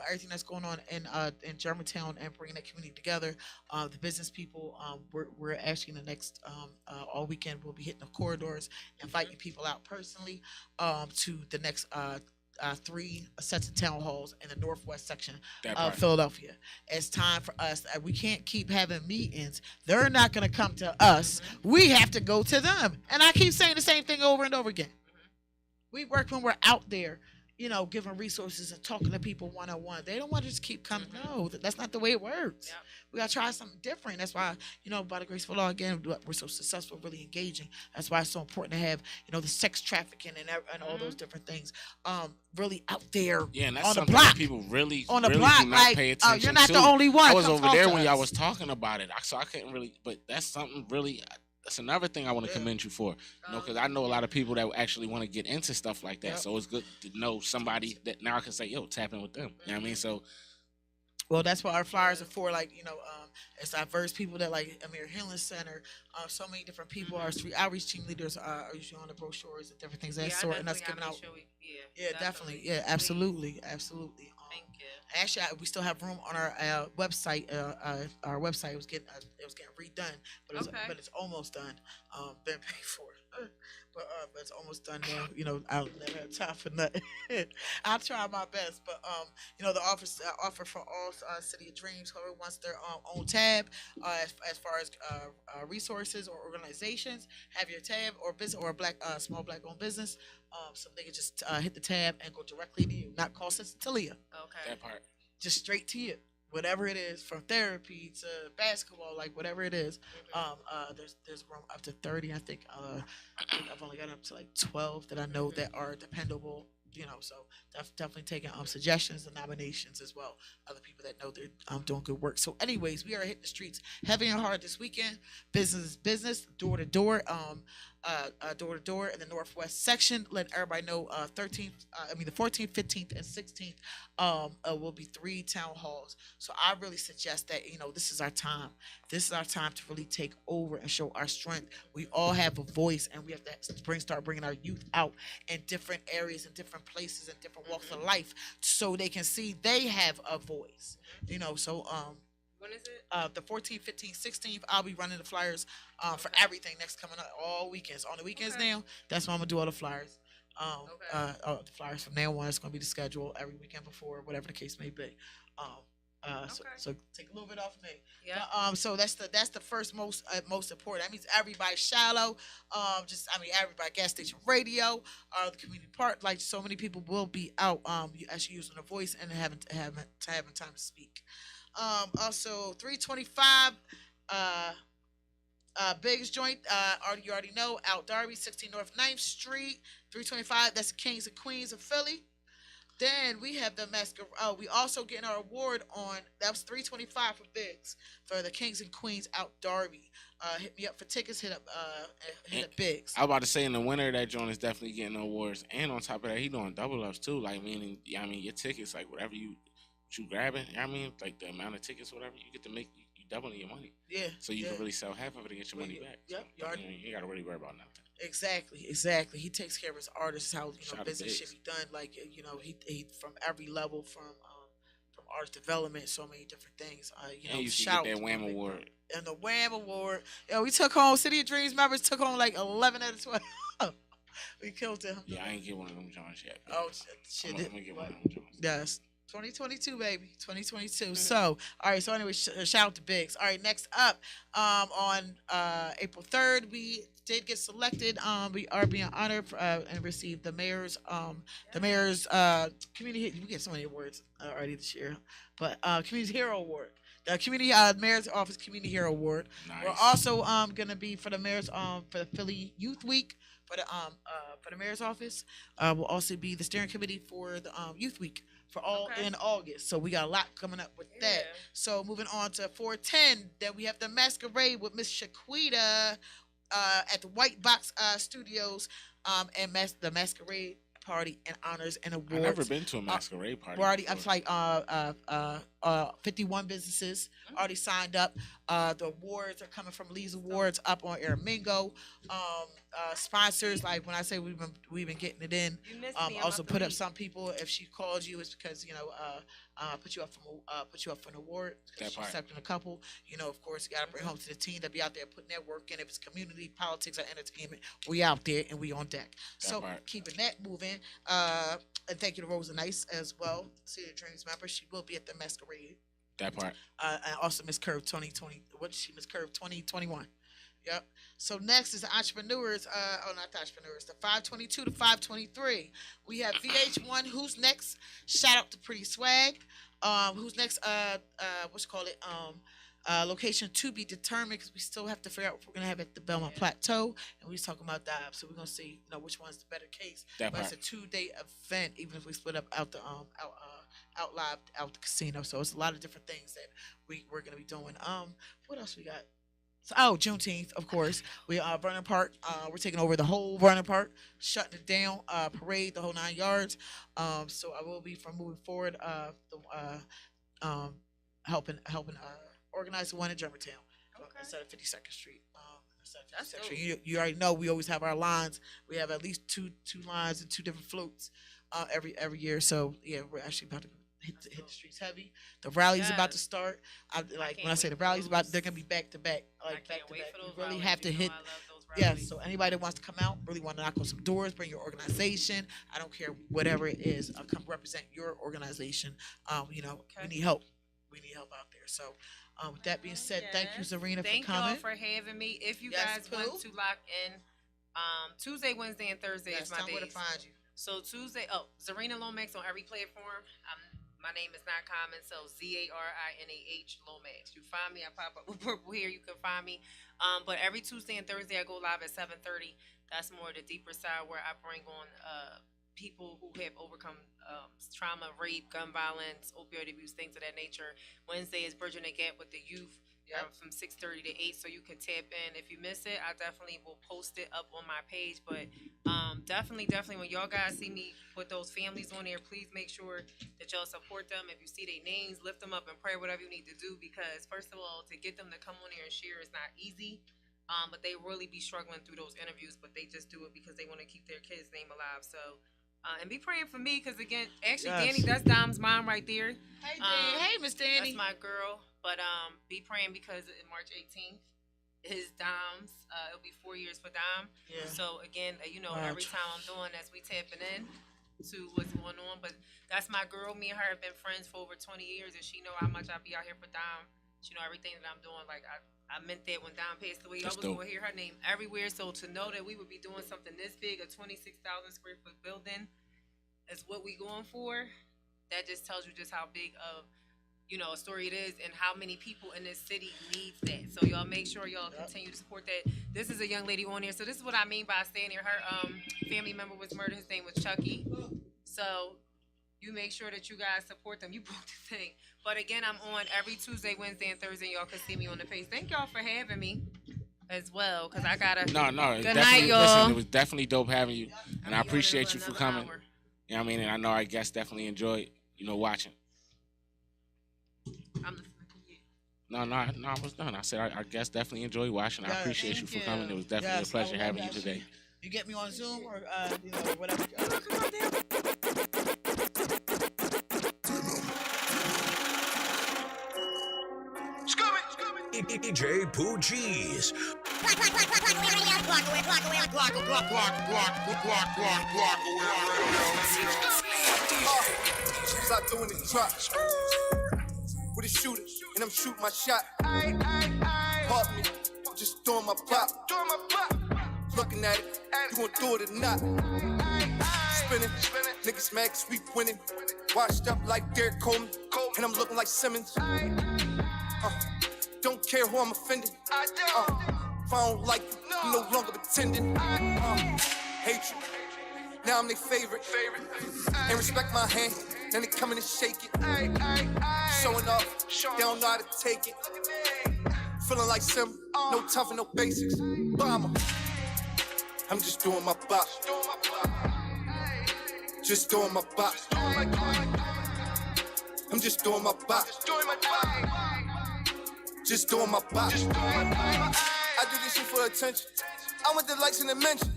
everything that's going on in Germantown and bringing that community together. The business people, we're actually in the next all weekend we'll be hitting the corridors, inviting people out personally to the next 3 sets of town halls in the northwest section of Philadelphia. It's time for us. We can't keep having meetings. They're not going to come to us. We have to go to them. And I keep saying the same thing over and over again. We work when we're out there, giving resources and talking to people one-on-one. They don't want to just keep coming. No, that's not the way it works. Yep. We got to try something different. That's why, by the grace of Allah, again, we're so successful, really engaging. That's why it's so important to have, the sex trafficking and all those different things really out there. Yeah, and that's on something the block. That people really, on the really block, do not pay attention you're not to. the only one. I was over there when y'all was talking about it, so I couldn't really, but that's something really. That's another thing I want to commend you for, because I know a lot of people that actually want to get into stuff like that. Yep. So it's good to know somebody that now I can say, yo, tap in with them. You know what I mean? So, well, that's what our flyers are for. It's diverse people that Amir Healing Center. So many different people. Our street outreach team leaders are usually on the brochures and different things of that sort. And that's giving out. Yeah, definitely. Yeah, absolutely. Thank you. Actually, we still have room on our website. Our website was getting redone, but it's almost done. Been paid for. But it's almost done now. I'll never have time for nothing. I'll try my best, but the offer for all City of Dreams, whoever wants their own tab, as far as resources or organizations, have your tab or business or a small black owned business, so they can just hit the tab and go directly to you, not call Sister Taleah. Okay. That part. Just straight to you. Whatever it is, from therapy to basketball, like whatever it is, there's room up to 30. I think I've only got up to like 12 that I know that are dependable. So definitely taking suggestions and nominations as well. Other people that know they're doing good work. So, anyways, we are hitting the streets heavy and hard this weekend. Business is business, door to door. Door to door in the Northwest section. Let everybody know. The 14th, 15th, and 16th will be 3 town halls. So I really suggest that this is our time. This is our time to really take over and show our strength. We all have a voice, and we have to start bringing our youth out in different areas, in different places, in different walks of life, so they can see they have a voice. So when is it? The 14th, 15th, 16th, I'll be running the flyers for everything next coming up all weekends. On the weekends now, that's when I'm going to do all the flyers. The flyers from now on, it's going to be the schedule every weekend before, whatever the case may be. So take a little bit off of me. Yeah. So that's the first most important. That means everybody shallow. Everybody gas station radio, the community park. Like so many people will be out. Actually using a voice and having time to speak. Also 325. Biggest joint, you already know, out Darby, 16 North 9th Street, 325. That's the Kings and Queens of Philly. Then we have the masquerade. We also getting our award on. That was 325 for Biggs for the Kings and Queens out Darby. Hit me up for tickets. Hit up Biggs. I was about to say in the winter that joint is definitely getting awards, and on top of that, he doing double ups too. Like meaning, your tickets, like whatever you grabbing. Like the amount of tickets, whatever you get to make. Doubling your money. Yeah. So you can really sell half of it and get your money back. Yep. You got to really worry about nothing. Exactly. He takes care of his artists. How business should be done. Like he from every level from artist development, so many different things. And you shout get that Wham Award. And the Wham Award. We took home City of Dreams members took home like 11 out of 12. We killed them. Yeah, I ain't get one of them Johns yet. Oh shit! I'm gonna get one of them Johns. Yes. 2022, baby. 2022. So, all right. So, anyway, shout out to Biggs. All right. Next up, on April 3rd, we did get selected. We are being honored and received the mayor's community. We get so many awards already this year, but Community Hero Award. The mayor's office Community Hero Award. Nice. We're also gonna be for the mayor's for the Philly Youth Week for the mayor's office. Will also be the steering committee for the Youth Week. For all in August. So we got a lot coming up with that. So moving on to 410, then we have the masquerade with Miss Shaquita at the White Box Studios and the masquerade party and honors and awards. I've never been to a masquerade party. We're already, I'm like 51 businesses already signed up. The awards are coming from Lee's Awards up on Aramingo. Sponsors, like when I say we've been getting it in. Also put up some people. If she called you, it's because put you up for an award. She's accepting a couple. Of course, you got to bring home to the team that be out there putting their work in. If it's community, politics, or entertainment, we out there and we on deck. So keeping that moving. And thank you to Rosa Nice as well, City of Dreams member. She will be at the masquerade. That part. And also Miss Curve 2020. What is she? Miss Curve 2021. Yep. So next is the entrepreneurs. Not the entrepreneurs. The 522 to 523. We have VH1. Who's next? Shout out to Pretty Swag. Who's next? Location to be determined because we still have to figure out what we're gonna have at the Belmont Plateau, and we was talking about that. So we're gonna see, which one's the better case. But it's a 2-day event, even if we split up out the casino. So it's a lot of different things that we're gonna be doing. What else we got? Juneteenth, of course. We Vernon Park. We're taking over the whole Vernon Park, shutting it down. Parade, the whole 9 yards. So I will be from moving forward. Helping organize the one in Germantown instead of 52nd Street. That's cool. You already know we always have our lines. We have at least two lines and 2 different floats every year. So yeah, we're actually about to hit the streets heavy. The rally's about to start. When I say the rally's about, they're gonna be back to back. Like back to back. You really have to hit. Yeah, so anybody that wants to come out, really want to knock on some doors, bring your organization. I don't care whatever it is. Come represent your organization. We need help. We need help out there. So, with that being said, thank you, Zarina, thank for coming. Thank y'all for having me. If you guys want to lock in, Tuesday, Wednesday, and Thursday is my days. Where to find you. So Tuesday, Zarina Lomax on every platform. My name is not common, so ZARINAH Lomax. You find me, I pop up with purple hair. You can find me. But every Tuesday and Thursday, I go live at 7:30. That's more the deeper side where I bring on people who have overcome trauma, rape, gun violence, opioid abuse, things of that nature. Wednesday is bridging the gap with the youth. From 6:30 to 8, so you can tap in. If you miss it, I definitely will post it up on my page. But definitely, when y'all guys see me put those families on there, please make sure that y'all support them. If you see their names, lift them up in prayer, whatever you need to do. Because first of all, to get them to come on here and share is not easy. But they really be struggling through those interviews, but they just do it because they want to keep their kid's name alive. So. And be praying for me, because again, actually, Danny, that's Dom's mom right there. Hey, Danny. Hey, Miss Danny. That's my girl. But be praying, because March 18th is Dom's. It'll be 4 years for Dom. Yeah. So again, every time I'm doing, as we tapping in to what's going on. But that's my girl. Me and her have been friends for over 20 years, and she know how much I be out here for Dom. She know everything that I'm doing. Like I meant that when Dom passed away, I was going to hear her name everywhere. So to know that we would be doing something this big, a 26,000 square foot building, is what we going for. That just tells you just how big of a story it is, and how many people in this city needs that. So y'all make sure y'all continue to support that. This is a young lady on here. So this is what I mean by staying here. Her family member was murdered. His name was Chucky. So you make sure that you guys support them. You booked the thing. But again, I'm on every Tuesday, Wednesday, and Thursday. Y'all can see me on the page. Thank y'all for having me as well, because I gotta. No. Good night, y'all. Listen, it was definitely dope having you, and I appreciate you for coming. Hour. You know what I mean? And I know our guests definitely enjoyed, watching. I'm listening to you. No, I was done. I said our guests definitely enjoyed watching. I appreciate you for coming. It was definitely a pleasure having you today. You get me on Zoom or whatever. DJ Pooh G's. Stop doing the drop. With a shooter, and I'm shooting my shot. Pop me, just doing my pop. Looking at it, you gon' do it or not? Spinning, niggas mad 'cause we winning. Washed up like Derek Coleman, and I'm looking like Simmons. Don't care who I'm offending. If I don't like you, I'm no longer pretending. Hatred, now I'm their favorite. And respect my hand, then they come in and shake it. Showing off, they don't know how to take it. Feeling like Sim, no time for no basics. Bomber, I'm just doing my bop. Just doing my bop. I'm just doing my bop. Just doing my bop. I do this shit for attention. I want the likes and the mention.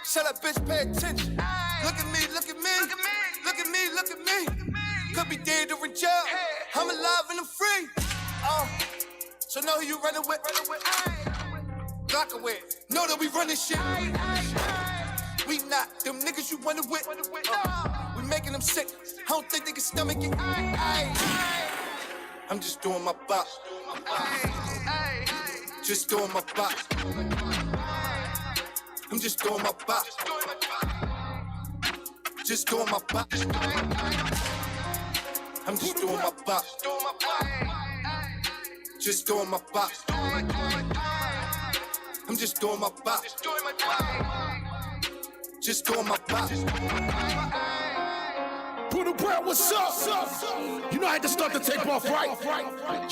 Shut up, bitch, pay attention. Look at me, look at me. Look at me, look at me. Could be dead or in jail. I'm alive and I'm free. So know who you running with. Block away. Know that we running shit. We not them niggas you running with. We making them sick. I don't think they can stomach it. I'm just doing my bop. Just doing my bop. I'm just doing my bop. Just doing my bop. I'm just doing my bop. Just doing my bop. I'm just doing my bop. Just doing my bop. Bruno Brown, what's up? You know I had to start the tape off right.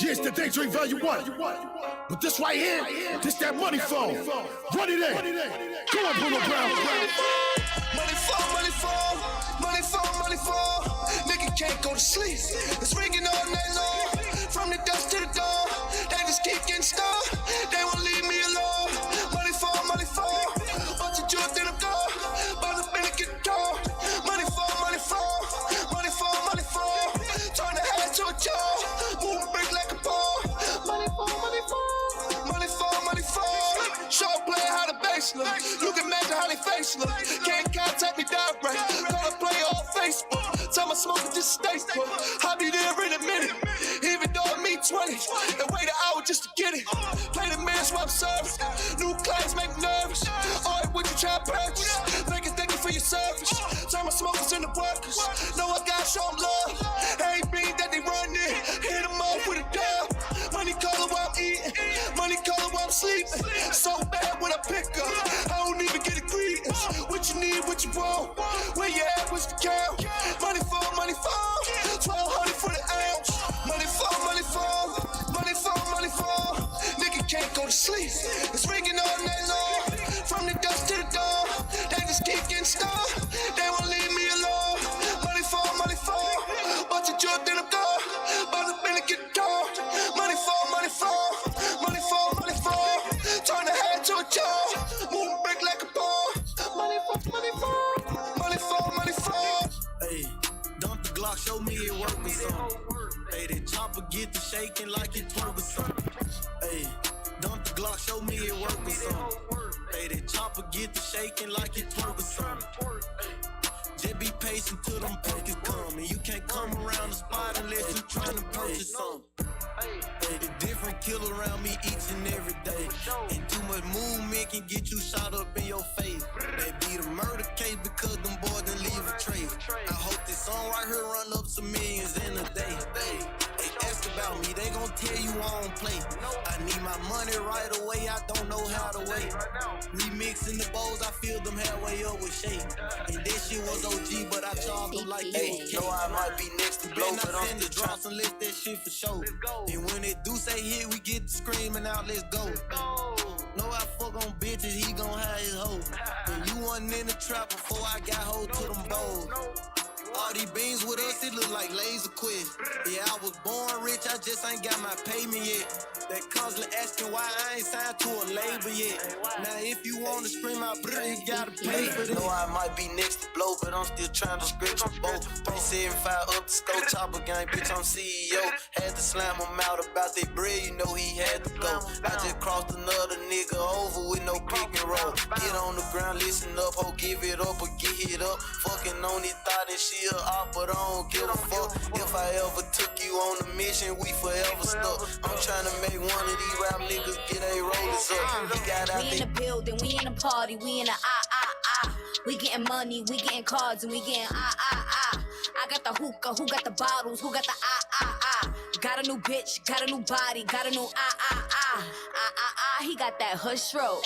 Yes, the Daydream Value 1. But this right here, this that money phone. Run it in. Come on, Bruno Brown. Money fall. Money fall. Nigga can't go to sleep. It's ringing all night long. From the dusk to the dawn. They just keep getting started. They won't leave me alone. Money fall. Bunch of jewels in the door. By the minute get the door. Money fall. faceless. Can't contact me direct. Call a player on Facebook. Tell my smoker just stay put. I'll be there in a minute. Even though I mean 20. And wait an hour just to get it. Play the man's web service. New clients make me nervous. Alright, what you try to purchase? Thank you for your service. Turn my smokers into workers. Know I gotta show them love. Ain't being that they run in. Hit them off with a dub. Money color while I'm eating. Money color while I'm sleeping. So bad when I pick up. I don't even get a greetings. What you need, what you want. Where you at, what's the count? Money fall, money fall. 1200 for the ounce. Money fall, money fall. Money fall, money fall. Nigga can't go to sleep. It's ringing all night long. From the dusk to the dawn. They just keep getting stuck. They won't leave me alone. Money fall, money fall. Bunch of drug, then I'm gone. About to been to get the door. Money fall, money fall. Money fall, money fall. Turn the head to a jaw. Move a brick like a ball. Money fall, money fall. Money fall, money fall. Hey, dump the Glock, show me it work or something. Hey, that chopper get to shaking like it twerk or something. Hey, dump the Glock, show me it work or something. Hey, that chopper get to shaking like it twerk or something. Just be patient till them pockets come. And you can't come around the spot unless you tryna purchase something. Hey, the different kill around me each and every day. And too much movement can get you shot up in your face. They be the murder case because them boys didn't leave a trace. I hope this song right here run up some millions in a day. They ask about me, they gon' tell you I don't play. I need my money right away, I don't know how to wait. Remixing the bowls, I filled them halfway up with shake. And that shit was OG, but I charged them like they was know I might be next to blow, but I'm the drops and let that shit for show. And when it do say hit, we get to screaming out, let's go. Know I fuck on bitches, he gon' have his hoe. And you wasn't in the trap before I got hold to them bowls. All these beans with us, it look like laser quest. Yeah, I was born rich, I just ain't got my payment yet. That constantly asking why I ain't signed to a label yet. Now if you wanna scream out, you gotta pay for this. Know I might be next to blow, but I'm still trying to scratch a boat. 375 up the scope, chopper gang, bitch, I'm CEO. Had to slam him out about that bread, you know he had to go. I just crossed another nigga over with no pick and roll. Get on the ground, listen up, ho, give it up or get hit up. Fucking on his thought and she a op, but I don't give a fuck. If I ever took you on a mission, we forever stuck. I'm trying to make one of these rap niggas get a rollers up. He got out we in the building, we in the party, we in the We getting money, we getting cards, and we getting I got the hookah, who got the bottles, who got the Got a new bitch, got a new body, got a new He got that hood stroke,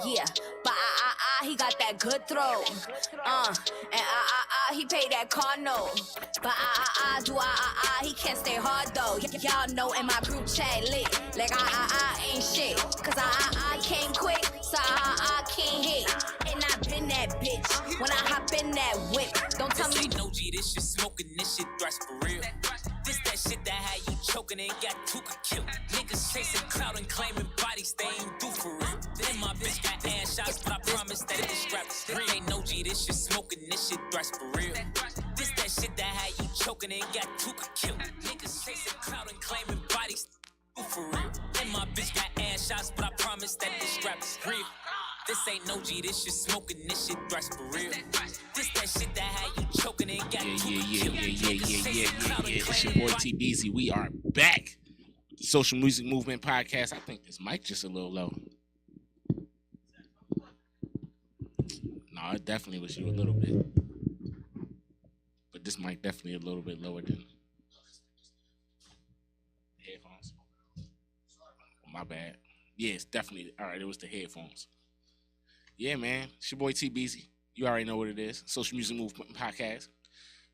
yeah. But he got that good throw, and he paid that car note. But he can't stay hard though. Y'all know in my group chat lit, like ain't shit. Cause I came quick, so I can't hit. And I been that bitch when I hop in that whip. Don't tell me no G, this shit smoking, this shit thrash for real. This that shit that had you choking and got two could kill. Niggas chasing clout and claiming bodies they ain't do for real. Then my bitch got ass shots, but I promise that it is strapped. Ain't no G, this shit smoking, this shit thrash for real. This that shit that had you choking and got two could kill. Niggas chasing clout and claiming bodies do for real. Then my bitch got ass shots, but I promise that it is strapped. Real. This ain't no G, this shit smoking, this shit thrash for real. This that shit that had you choking and got Yeah. It's your boy Tbezy. We are back. Social Music Movement Podcast. I think this mic just a little low. No, it definitely was you a little bit. But this mic definitely a little bit lower than headphones. My bad. Yeah, it's definitely all right. It was the headphones. Yeah, man. It's your boy Tbezy. You already know what it is. Social Music Movement Podcast.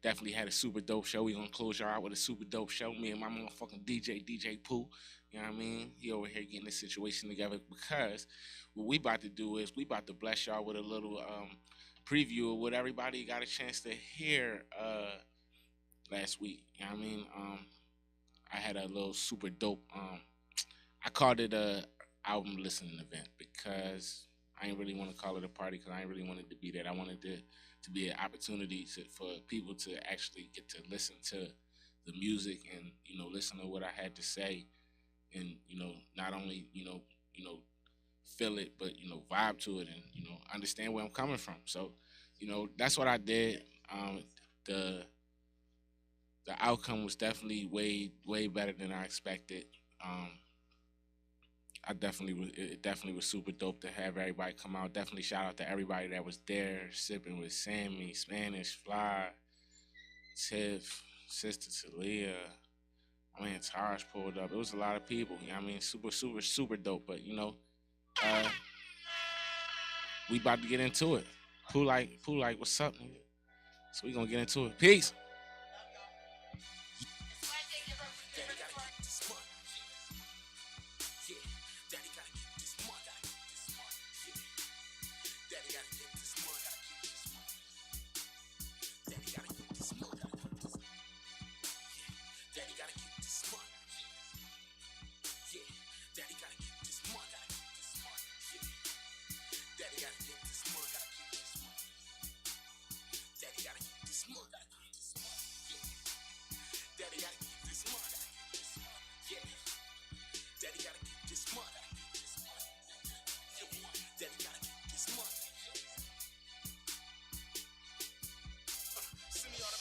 Definitely had a super dope show. We gonna close y'all out with a super dope show. Me and my motherfucking DJ Pooh. You know what I mean? He over here getting this situation together because what we about to do is we about to bless y'all with a little preview of what everybody got a chance to hear last week. You know what I mean? I had a little super dope I called it a album listening event because I didn't really want to call it a party because I didn't really want it to be that. I wanted it to be an opportunity for people to actually get to listen to the music and, listen to what I had to say and, not only, feel it, but, vibe to it and, understand where I'm coming from. So, that's what I did. The outcome was definitely way better than I expected. It definitely was super dope to have everybody come out. Definitely shout out to everybody that was there, sipping with Sammy, Spanish, Fly, Tiff, Sister Taleah. Taj pulled up. It was a lot of people. Super, super, super dope. But we about to get into it. Pooh like, what's up, nigga? So we gonna get into it. Peace.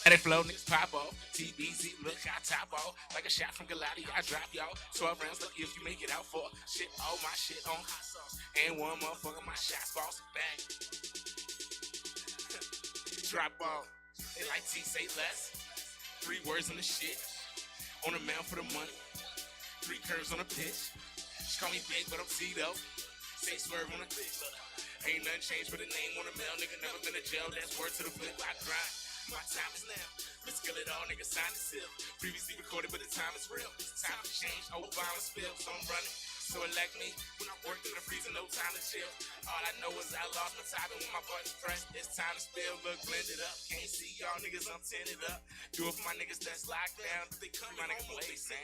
That flow, niggas pop off. TBZ, look, I top off. Like a shot from Galati, I drop y'all. 12 rounds, lucky if you make it out for shit. All my shit on hot sauce. And one motherfucker, my shots boss back. Drop ball. They like T, say less. 3 words on the shit. On the mound for the money. 3 curves on the pitch. She call me big, but I'm T though. Say swerve on the bitch. Ain't nothing changed but the name on the mail. Nigga never been to jail. That's word to the flip. I grind. My time is now. Let's kill it all, nigga, sign the seal. Previously recorded, but the time is real. It's time to change. Obama spill, so I'm running. So elect me. When I work through the freezer, no time to chill. All I know is I lost my top, and when my button's pressed, it's time to spill. Look, blended up. Can't see y'all niggas, I'm tinted up. Do it for my niggas that's locked down. They come my nigga blaze, man.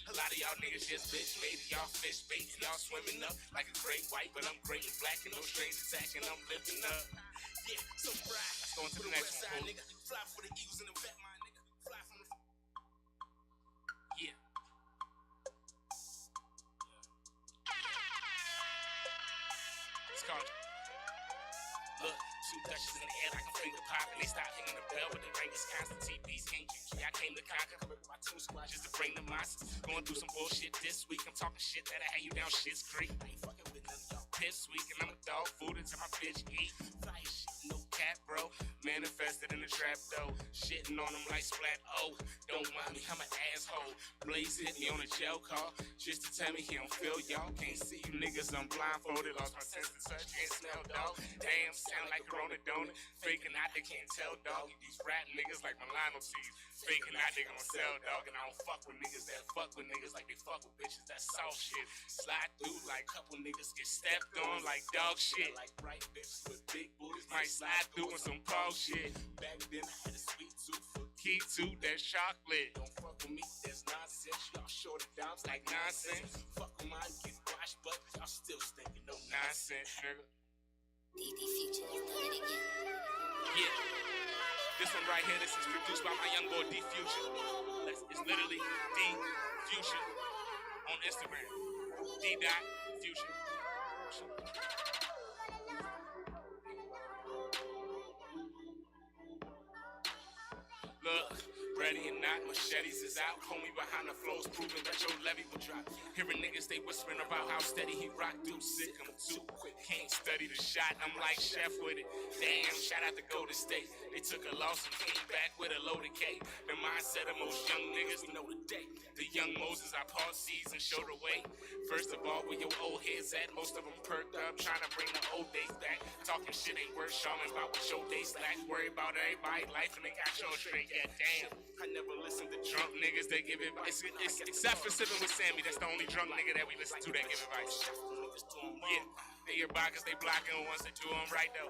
A lot of y'all niggas just bitch made. Y'all fish bait, y'all swimming up like a great white, but I'm great and black and no strings attacking. I'm lifting up. Yeah, so bright. Let's go into the next one. Nigga. Fly for the Eagles in the vet, my nigga. Fly from the. Yeah. It's called. Look, 2 Dutches in the air like a finger pop, and they stop hanging the bell with the greatest constant TVs. Can't you? I came to conquer with my 2 squads just to bring the monsters. Going through some bullshit this week. I'm talking shit that'll have you down shit's creek. I ain't fucking with none of y'all piss week, and I'm a dog food until my bitch eat. Fly shit, no cap, bro. Manifested in the trap though. Shitting on them like splat. Oh, don't mind me, I'm an asshole. Blaze hit me on a jail call just to tell me he don't feel y'all. Can't see you niggas, I'm blindfolded. Lost my sense of touch, can't smell dog. Damn, sound like Corona donut. Faking out, they can't tell dog. These rap niggas like Milano tees. Faking out, they gon' sell dog. And I don't fuck with niggas that fuck with niggas like they fuck with bitches. That's soft shit. Slide through like couple niggas get stepped on like dog shit. Like bright bitches with big booties might slide through with some pole shit. Back then I had a sweet tooth for key tooth, that's chocolate. Don't fuck with me, that's nonsense. Y'all short of dimes like nonsense. Fuck with mine, get washed, but y'all still stinking. No nonsense, nigga. Future is done it again. Yeah. This one right here, this is produced by my young boy D Future. It's literally D Future on Instagram. D. Future. Look, ready or not, machetes is out. Homie behind the flows, proving that your levy will drop. Hearing niggas, they whispering about how steady he rock. Dude, sick, I'm too quick. Can't study the shot, I'm like chef with it. Damn, shout out to Golden State. They took a loss and came back with a loaded K. The mindset of most young niggas know the day. The young Moses, I pause season, show the way. First of all, where your old heads at? Most of them perked up, trying to bring the old days back. Talking shit ain't worth showing about what your days lack. Worry about everybody life and they got your straight. Yeah, damn. I never listen to drunk niggas that give advice. Except for sipping with Sammy, that's the only drunk nigga that we listen to that give advice. Yeah, they hear because they blocking ones that do them right though.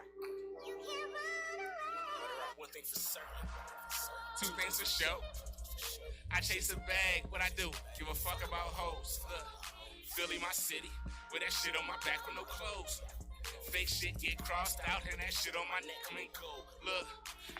One thing for certain, 2 things for sure. I chase a bag, what I do? Give a fuck about hoes. Look, Philly, my city, with that shit on my back with no clothes. Fake shit get crossed out and that shit on my neck come and go. Look,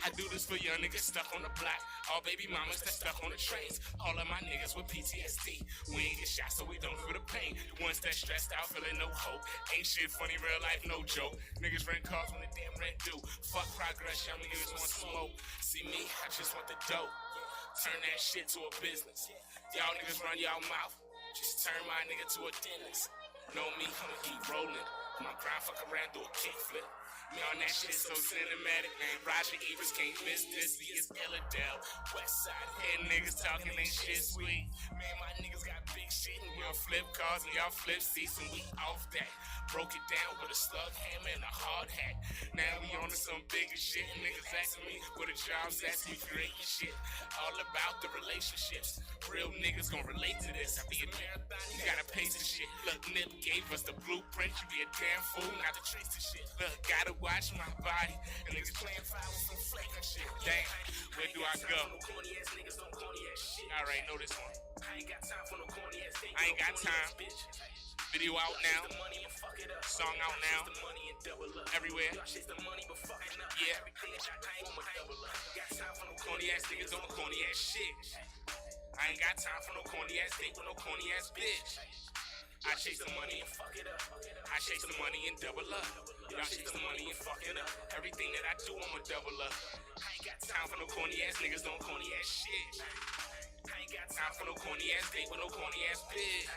I do this for young niggas stuck on the block. All baby mamas that stuck on the trains. All of my niggas with PTSD. We ain't get shot so we don't feel the pain. The ones that stressed out feeling no hope. Ain't shit funny, real life, no joke. Niggas rent cars when the damn rent due. Fuck progress, young niggas want smoke. See me, I just want the dope. Turn that shit to a business. Y'all niggas run y'all mouth. Just turn my nigga to a dentist. Know me, I'ma keep rolling. My grind fuck around, do a kickflip. Me on that shit so cinematic, man. Roger Evers can't miss this. He is Illadale, West Side. Head niggas talking ain't shit sweet. Man, my niggas got big shit and we on flip cars and y'all flip seats and we off that. Broke it down with a slug hammer and a hard hat. Now we on to some bigger shit. Niggas asking me where the jobs at, we creating shit. All about the relationships. Real niggas gon' relate to this. I be a marathon, you gotta pace the shit. Look, Nip gave us the blueprint. You be a damn fool not to trace the shit. Look, gotta watch my body. And niggas playing foul with some flaking shit. Damn, where do I go? Alright, know this one. I ain't got time for no corny ass thing. I ain't got time. Video out now. Song out now. Everywhere. Yeah. Corny ass niggas on corny ass shit. I ain't got time for no corny ass date with no corny ass bitch. I chase the money and fuck it up. I chase the money and double up. Y'all chase the money and fuck it up. Everything that I do, I'ma double up. I ain't got time for no corny ass niggas on corny ass shit. I ain't got time for no corny ass date with no corny ass bitch.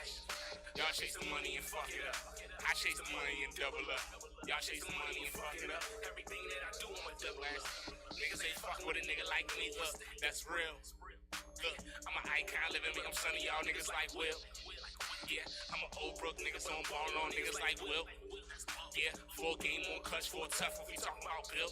Y'all chase the money and fuck it up. I chase the money and double up. Y'all chase the money and fuck it up. Everything that I do, I'ma double up. Niggas ain't fucking with a nigga like me. Look, that's real. Look, I'm an icon living me. I'm son of y'all niggas like Will. Yeah, I'm an old brook nigga, so I'm ballin' on niggas like Will. Yeah, full game on clutch, for tough if we talking about Bill.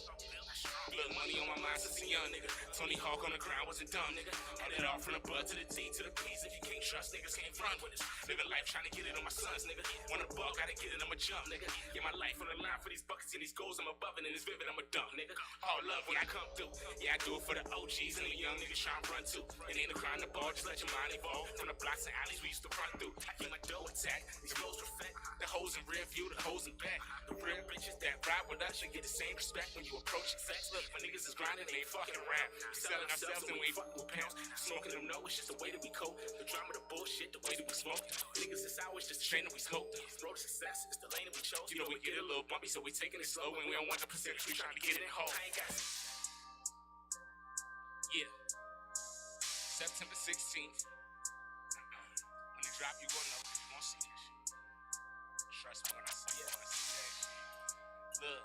Blood money on my mind since a young nigga. Tony Hawk on the ground wasn't dumb, nigga. Had it all from the blood to the T to the P's. If you can't trust niggas, can't run with us. Living life trying to get it on my sons, nigga. Want a ball, gotta get it, I'ma jump, nigga. Get my life on the line for these buckets and these goals. I'm above it and it's vivid, I'ma dunk, nigga. All love when I come through. Yeah, I do it for the OGs and the young niggas trying to run too. It ain't a crime to ball, just let your mind evolve. From the blocks and alleys we used to run through. I keep my dough intact, these flows perfect. The hoes in rear view, the hoes in back. The real bitches that ride with us should get the same respect when you approach sex. Look, my niggas is grinding, they ain't fucking around. We selling ourselves and we ain't fucking with pounds. Smoking them, no, it's just the way that we cope. The drama, the bullshit, the way that we smoke. Niggas, it's ours, just the train that we smoke. Road to success, it's the lane that we chose. You know, we get a little bumpy, so we taking it slow. And we don't want the percentage, we trying to get it home. Yeah. September 16th. When it drop, you gon' know, you gon' see this shit. Trust me when I say that shit. Look.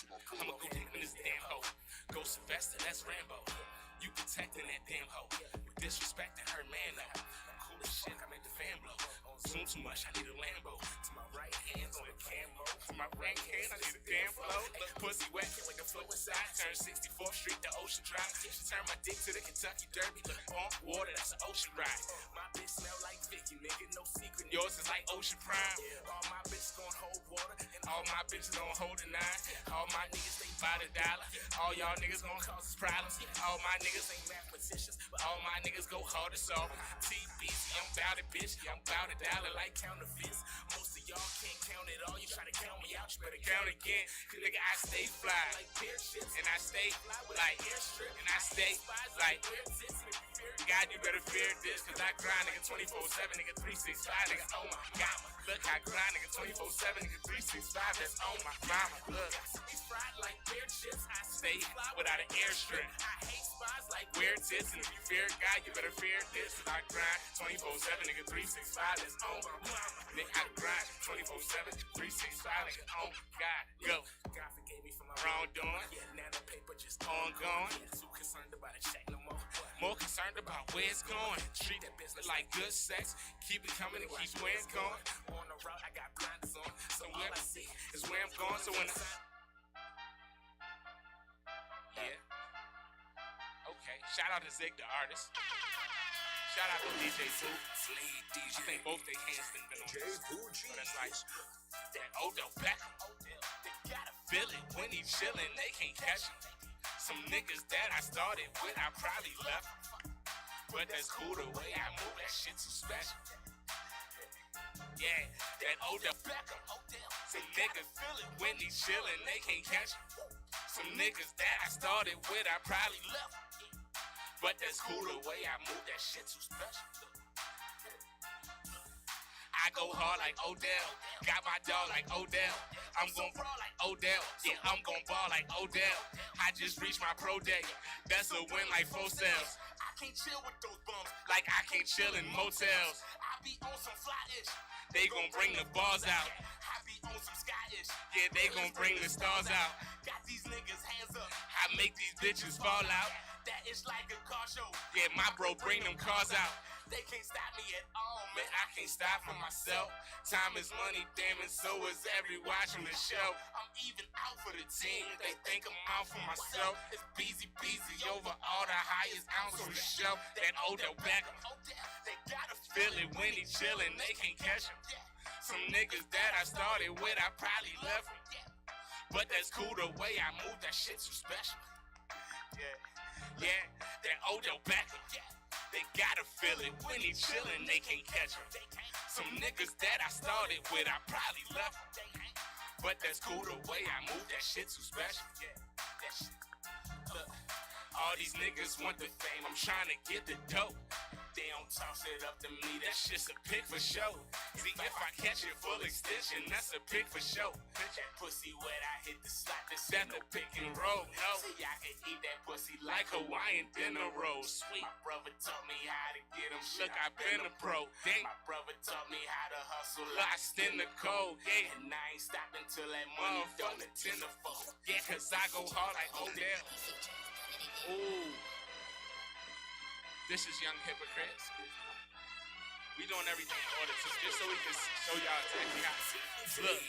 I'ma go deep in this damn hoe. Go Sylvester, that's Rambo. You protecting that damn hoe. Disrespecting her man though. I'm cool as shit, I made the fan blow. On Zoom too much, I need a Lambo. To my right hand's on the camo. To my right hand, I need a damn flow. Pussy wet, can't wait to flow inside. Turn 64th Street to Ocean Drive. Turn my dick to the Kentucky Derby. On water, that's an ocean ride. My bitch smell like Vicky, nigga, no secret. Yours is like Ocean Prime. All my bitches gon' hold water, and all my bitches gon' hold a nine. All my niggas, they by the dollar. All y'all niggas gon' cause us problems. All my niggas ain't mathematicians, but all my niggas go hard to solve. TBC, I'm bout it, bitch. I'm bout a dollar like counterfeits. Most of y'all can't count it all. You try to count me out, you better count again. Cause nigga, I stay fly. And I stay like, and I stay like, God, you better fear this. Cause I grind, nigga, 24/7, nigga, 365, nigga, oh my God. Look, I grind, nigga, 24/7, nigga, 365, that's on my mama. Look, like weird chips, I stay without an airstrip. I hate spots like weird tits, and if you fear God, you better fear this. Cause I grind 24/7, nigga, 365, that's on my mama. Nigga, I grind 24/7, 365, nigga, on God. Go. God forgave me for my wrongdoing. Yeah, now the paper just ongoing. Too concerned about a check no more. More concerned about where it's going. Treat that business like good sex. Keep it coming and keep where it's going. On the route, I got blinders on, so all I see is where I'm going. So when yeah. Okay. Shout out to Zig, the artist. Shout out to DJ Pooh. I think both their hands been on this. But it's like that Odell Beckham. They gotta feel it when he chillin'. They can't catch him. Some niggas that I started with, I probably left. But that's cool the way I move. That shit too special. Yeah, that Odell Beckham. Some niggas feel it when he chillin', they can't catch him. Some niggas that I started with, I probably left. But that's cool the way I move, that shit too special. I go hard like Odell, got my dog like Odell. I'm gon' brawl like Odell, yeah, I'm gon' ball like Odell. I just reached my pro day, that's a win like 4 sales. I can't chill with those bums, like I can't chill in motels. I be on some fly-ish, they gon' bring the bars out. I be on some sky-ish, yeah, they gon' bring the stars out. Got these niggas hands up, I make these bitches fall out. That is like a car show, yeah, my bro bring them cars out. They can't stop me at all, man, I can't stop for myself. Time is money, damn, and so is every watching the show. I'm even out for the team, they think I'm out for myself. It's Beezy over all the highest ounce on the shelf. That Odell Beckham, they gotta feel it when he chillin', they can't catch him. Some niggas that I started with, I probably left him. But that's cool the way I move, that shit too special. Yeah, that Odell Beckham, they gotta feel it when he chillin', they can't catch him. Some niggas that I started with, I probably left him. But that's cool the way I move, that shit too special. Yeah, that shit. Look, all these niggas want the fame, I'm trying to get the dope. They don't toss it up to me, that's just a pick for show. See, if I catch it full extension, that's a pick for show. That pussy wet, I hit the slot, that's no pick and roll. No, see, I can eat that pussy like Hawaiian dinner rolls. Sweet, my brother taught me how to get them. Look, I've been a pro. Dang, my brother taught me how to hustle, lost in the cold. Yeah, and I ain't stopping till that money don't attend the fold. Yeah, cause I go hard like Odell. Ooh. This is Young Hypocrites. We doing everything in order to just so we can show y'all exactly how. Look,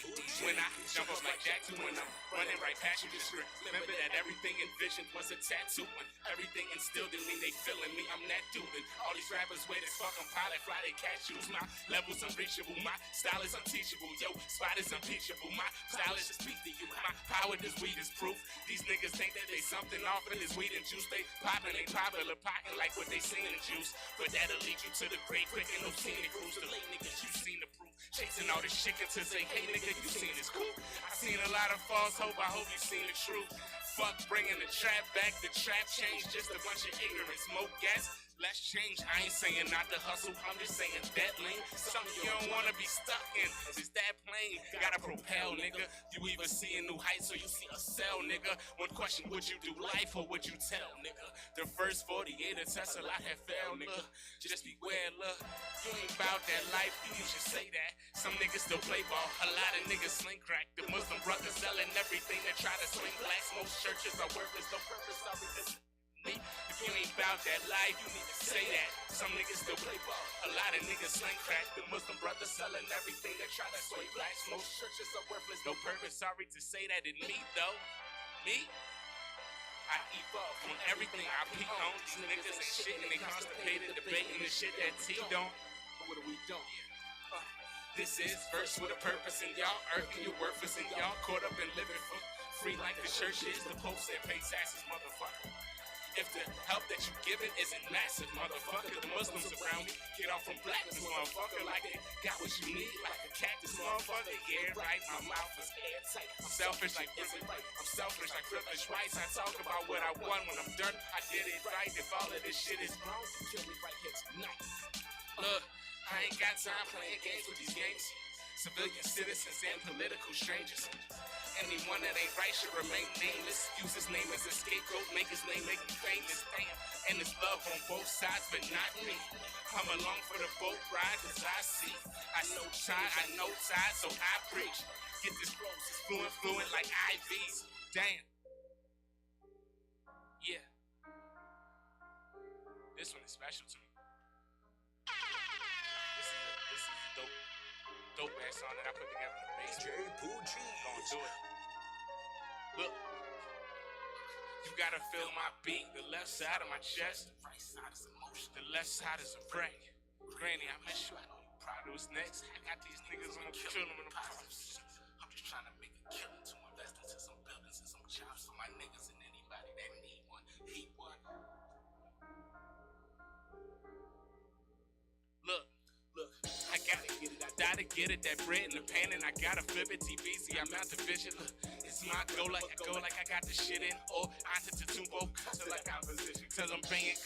when I jump up like Jack 2 when I'm running right past you, just remember that everything envisioned was a tattoo. And everything instilled in me, they feeling me, I'm that dude. And all these rappers wait as fucking pilot fly, they catch shoes. My level's unreachable, my style is unteachable. Yo, spot is unimpeachable, my style is to speak to you. My power, this weed is proof. These niggas think that they something off of this weed and juice. They poppin', they popular, pocket like what they seen in juice. But that'll lead you to the grave quick and no scenic cruise. The late niggas, you seen the proof. Chasing all this chicken to say, hey nigga, you seen this cool. I seen a lot of false hope, I hope you seen the truth. Fuck bringing the trap back, the trap changed, just a bunch of ignorance. More gas, less change. I ain't saying not to hustle, I'm just saying that lane. Something you don't wanna be stuck in. Is that plane? Gotta propel, nigga. You either see a new heights or you see a cell, nigga. One question, would you do life or would you tell, nigga? The first 48 of Tesla had failed, nigga. Just beware, look. You ain't about that life, you should say that. Some niggas still play ball, a lot of niggas sling crack. The Muslim brothers selling everything that try to swing blacks. Most churches are worthless, no purpose, sorry, this me. If you ain't about that life, you need to say that. Some niggas still play ball, a lot of niggas sling crack. The Muslim brothers selling everything that try to sway blacks. Most churches are worthless, no purpose, sorry to say that. In me though, me, I eat up on everything I peek on. These niggas ain't shit and they constipated, debating the shit that T don't. What are we doing? This is verse with a purpose, and y'all irking your worthless, and y'all caught up in living for free like the church is. The Pope said pay taxes, motherfucker. If the help that you giving isn't massive, motherfucker, the Muslims around me get off from blackness, motherfucker, like they got what you need, like a cactus, motherfucker. Yeah, right, my mouth is airtight. I'm selfish like is it right? I'm selfish like privileged whites. I talk about what I won when I'm done. I did it right. If all of this shit is wrong, kill me right here tonight. Look, I ain't got time playing games with these games. Civilian citizens and political strangers. Anyone that ain't right should remain nameless. Use his name as a scapegoat, make his name make him famous. Damn, and it's love on both sides, but not me. I'm along for the boat ride, cause I see. I know tide, so I preach. Get this flows, it's fluent like IVs. Damn. Yeah. This one is special to me. This is a dope ass song that I put together in the basement. Pooh Gonna do it. Look, you gotta feel my beat. The left side of my chest, the right side is emotion. The left side is a prank. Granny, I miss you. I know you proud of what's next. I got these niggas on kill them in the process. I'm just trying to make a killing to invest into some buildings and some jobs for my niggas and anybody that need one. Heat one. Look, I gotta get it. I gotta get it, that bread in the pan, and I gotta flip it. Tbezy, I'm out to vision. Look, it's my goal, like I got the shit in. Or I took the tumbo, till I got position. Cause I'm banging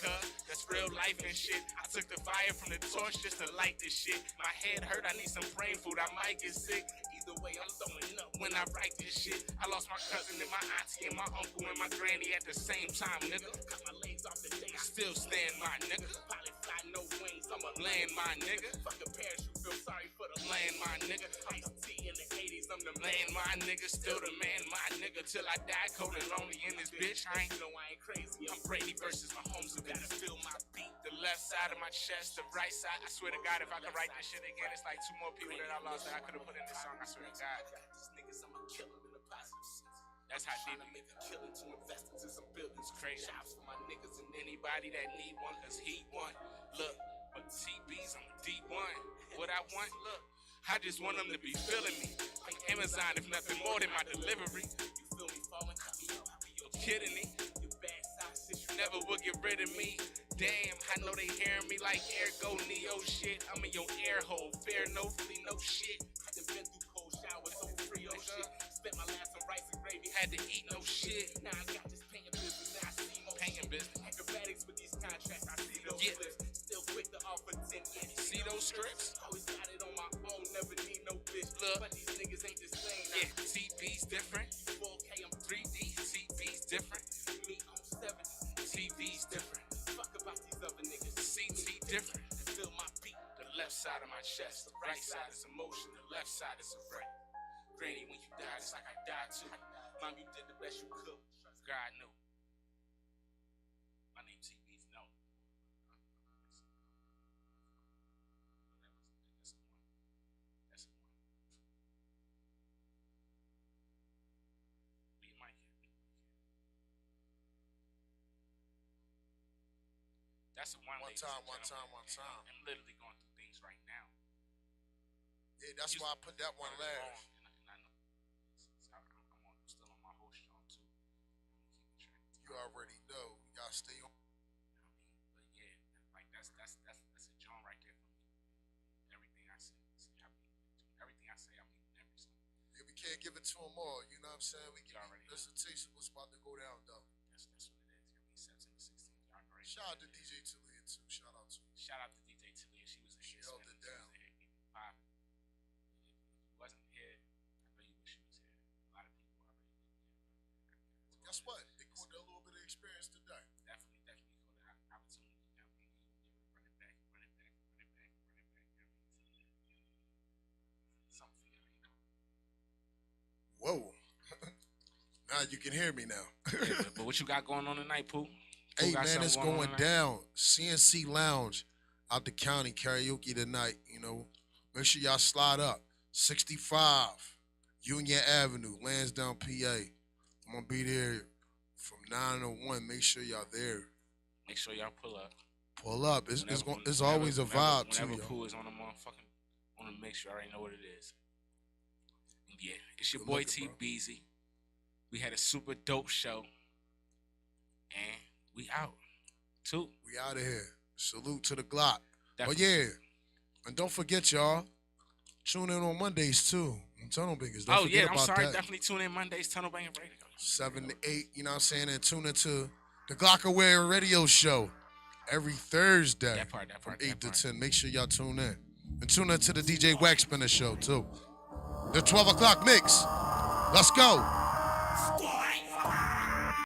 that's real life and shit. I took the fire from the torch just to light this shit. My head hurt, I need some brain food, I might get sick. Either way, I'm throwing up when I write this shit. I lost my cousin and my auntie and my uncle and my granny at the same time, nigga. Cut my legs off the day, I still stand, my nigga. Probably fly no wings, I'ma land, my nigga. Fuck a parachute, feel sorry for the land, my nigga. Ice T in the 80s, I'm the man, my nigga. Still the man, my nigga. Till I die cold and lonely in this bitch. I ain't know I ain't crazy. I'm Brady versus my homes who gotta feel my beat. The left side of my chest, the right side. I swear to God, if I could write this shit again, it's like 2 more people that I lost that I could have put in this song. I swear to God. These niggas, I'ma kill them in the positive sense. That's how deep make a killing to invest into some buildings. Crazy shops for my niggas and anybody that need one, cause he won. Look, but TB's on the D1. What I want, look, I just want them to be feeling me. Like Amazon, if nothing more than my delivery. You feel me falling, cut me up, you're kidding me. Your bad side shit, you never would get rid of me. Damn, I know they hearing me like Ergo Neo shit. I'm in your air hole, fair, no flea, no shit. I done been through cold showers, so free, oh shit. Spent my last on rice and gravy, had to eat no shit. Now I got this paying business, now I see more paying business. Acrobatics with these contracts, I see those slips. Still quick to offer 10 years. See those scripts? Always got it on my own, never need no bitch. Look, but these niggas ain't the same. Yeah, TB's different. 4K, I'm 3D. TB's different. Me, I'm 70. TB's different. Fuck about these other niggas. CT different. Feel my beat. The left side of my chest. The right side is emotion. The left side is a right. Granny, when you died, it's like I died too. Mom, you did the best you could. God knew. My name TB's no. That's a one. Be my kid. That's a one. One time. I'm literally going through things right now. Yeah, that's why I put that one last. I'm still on my whole strong too. You already know. Y'all stay on. But yeah, like that's a John right there for me. Everything I say, everything I say, I mean every song. Yeah, we can't give it to them all. You know what I'm saying? We give us a taste of what's about to go down, though. That's what it is. I mean, September 16th. Y'all already. Shout out to DJ Taleah too. Shout out to her. Shout out to DJ Taleah. She was in She here. held it down. If you wasn't here, I know you wish you was here. A lot of people already did. Guess what? They caught a little bit of experience today. Definitely caught the opportunity. You know what I mean? You run it back. You know what I mean? Something for you, you know. Whoa. Now you can hear me now. But what you got going on tonight, Pooh? Hey, man, it's going down. CNC Lounge out the county karaoke tonight. You know, make sure y'all slide up. 65 Union Avenue, Lansdowne, PA. I'm going to be there from 9 to 1. Make sure y'all there. Make sure y'all pull up. Pull up. It's always a vibe, too, Whenever yo. Pooh is on the motherfucking, I want to make sure I already know what it is. And yeah, it's your boy Tbezy. We had a super dope show. And we out. Too. We out of here. Salute to the Glock. Definitely. But yeah, and don't forget, y'all, tune in on Mondays, too. Tunnel Bangers. Don't forget I'm about sorry. that. Definitely tune in Mondays, Tunnel Bangers Radio. 7 to 8, you know what I'm saying? And tune into the Glock Aware Radio Show every Thursday. That part. From 8 to 10. Make sure y'all tune in. And tune in to the DJ Wax Spinner Show, too. The 12 o'clock mix. Let's go.